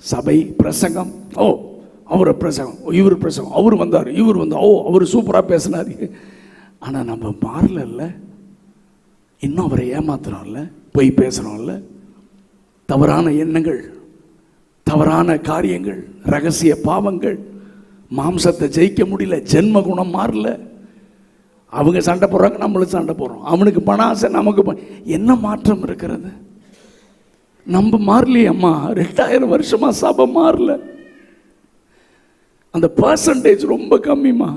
சபை பிரசங்கம், ஓ அவரை பிரசங்கம், இவர் பிரசங்கம், அவர் வந்தார், இவர் வந்தார், ஓ அவர் சூப்பராக பேசினார். ஆனால் நம்ம மாறல, இன்னும் அவரை ஏமாத்துறோம்ல, பொய் பேசுகிறோம்ல, தவறான எண்ணங்கள், தவறான காரியங்கள், ரகசிய பாவங்கள், மாம்சத்தை ஜெயிக்க முடியல, ஜென்ம குணம் மாறல. அவங்க சண்டை போடுறாங்க, நம்மளும் சண்டை போடுறோம். அவனுக்கு பண ஆசை, நமக்கு என்ன மாற்றம் இருக்கிறது? நம்ம மாறலையே அம்மா. 2000 வருஷமா சபை மாறல. அந்த பர்சன்டேஜ் ரொம்ப கம்மிமா.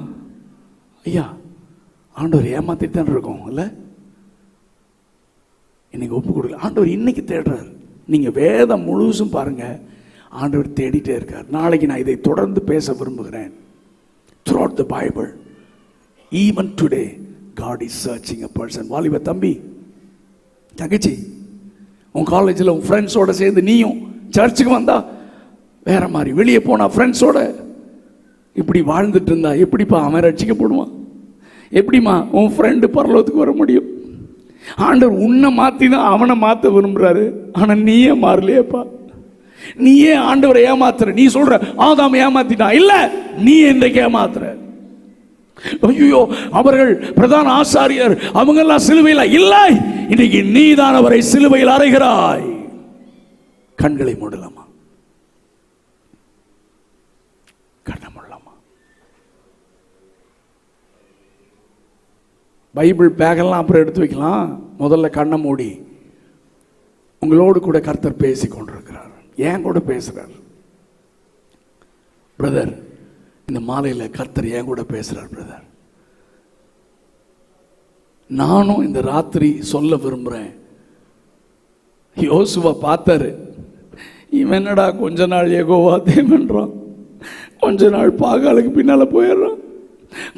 ஐயா, ஆண்டவர் ஏமாத்திட்டு தான் இருக்கோம் இல்ல? இன்னைக்கு ஒப்பு கொடுக்கல. ஆண்டவர் இன்னைக்கு தேடுறாரு. நீங்க வேதம் முழுசும் பாருங்க, ஆண்டவர் தேடிட்டே இருக்கார். நாளைக்கு நான் இதை தொடர்ந்து பேச விரும்புகிறேன். Throughout the Bible, even today, God is searching a person. வாலிப தம்பி, தங்கச்சி, உன் காலேஜில் உன் ஃப்ரெண்ட்ஸோட சேர்ந்து நீயும் சர்ச்சுக்கு வந்தா வேற மாதிரி, வெளியே போனா ஃப்ரெண்ட்ஸோட இப்படி வாழ்ந்துட்டு இருந்தா எப்படிப்பா அவன் ரட்சிக்கப்படுவான்? எப்படிமா உன் ஃப்ரெண்டு பரலோகத்துக்கு வர முடியும்? ஆண்டவர் உன்னை மாற்றி தான் அவனை மாற்ற விரும்புகிறாரு. ஆனால் நீயே மாறலையேப்பா. நீயே ஆண்டவரை ஏமாத்துற. நீ சொல்ற ஆதாம் ஏமாத்திட்டான், இல்ல நீ இன்றைக்கு ஏமாத்துற. ஐயோ அவர்கள் பிரதான ஆசாரியர் அவங்கெல்லாம் சிலுவையில் இல்லை, இன்னைக்கு நீதான் அவரை சிலுவையில் அறைகிறாய். கண்களை மூடலாமா? கண்ணை மூடலாமா? பைபிள் பேக்கெல்லாம் அப்புறம் எடுத்து வைக்கலாம். முதல்ல கண்ணை மூடி உங்களோடு கூட கர்த்தர் பேசி கொண்டிருக்கிறார். ஏன் கூட பேசுறார் பிரதர். இந்த மாலையில் கர்த்தர் ஏன் கூட பேசுறார் பிரதர். நானும் இந்த ராத்திரி சொல்ல விரும்புறேன். யோசுவா பார்த்தாரு. இவன் என்னடா கொஞ்ச நாள் யெகோவா தேவன்றான், கொஞ்ச நாள் பாகாலுக்கு பின்னால போயிடுறான்,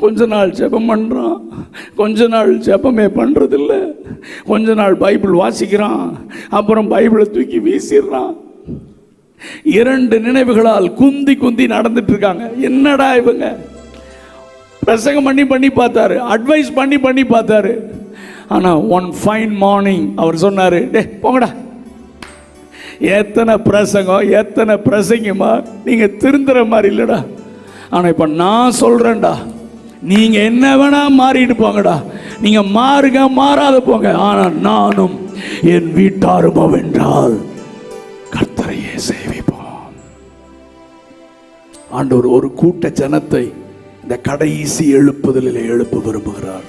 கொஞ்ச நாள் ஜெபம் பண்றான், கொஞ்ச நாள் ஜெபமே பண்றதில்ல, கொஞ்ச நாள் பைபிள் வாசிக்கிறான், அப்புறம் பைபிளை தூக்கி வீசிடுறான். 2 நினைவுகளால் குந்தி குந்தி நடந்துட்டு இருக்காங்க. என்னடா இவங்க? பிரசங்கம் பண்ணி பார்த்தாரு, அட்வைஸ் பண்ணி பார்த்தாரு. ஆனா ஒன் ஃபைன் மார்னிங் அவர் சொன்னாரு, டே போங்கடா, எத்தனை பிரசங்கம் எத்தனை பிரசங்கமா, நீங்க திருந்துற மாதிரி இல்லடா. ஆனா இப்ப நான் சொல்றேன்டா, நீங்க என்ன வேணா மாறிட்டு போங்கடா, நீங்க மாறுங்க மாறாத போங்க, ஆனா நானும் என் வீட்டாரும் வென்றால் கர்த்தரையே சேவிப்போம். ஆண்டவர் ஒரு கூட்ட ஜனத்தை இந்த கடைசி எழுப்புதலில் எழுப்ப விரும்புகிறார்.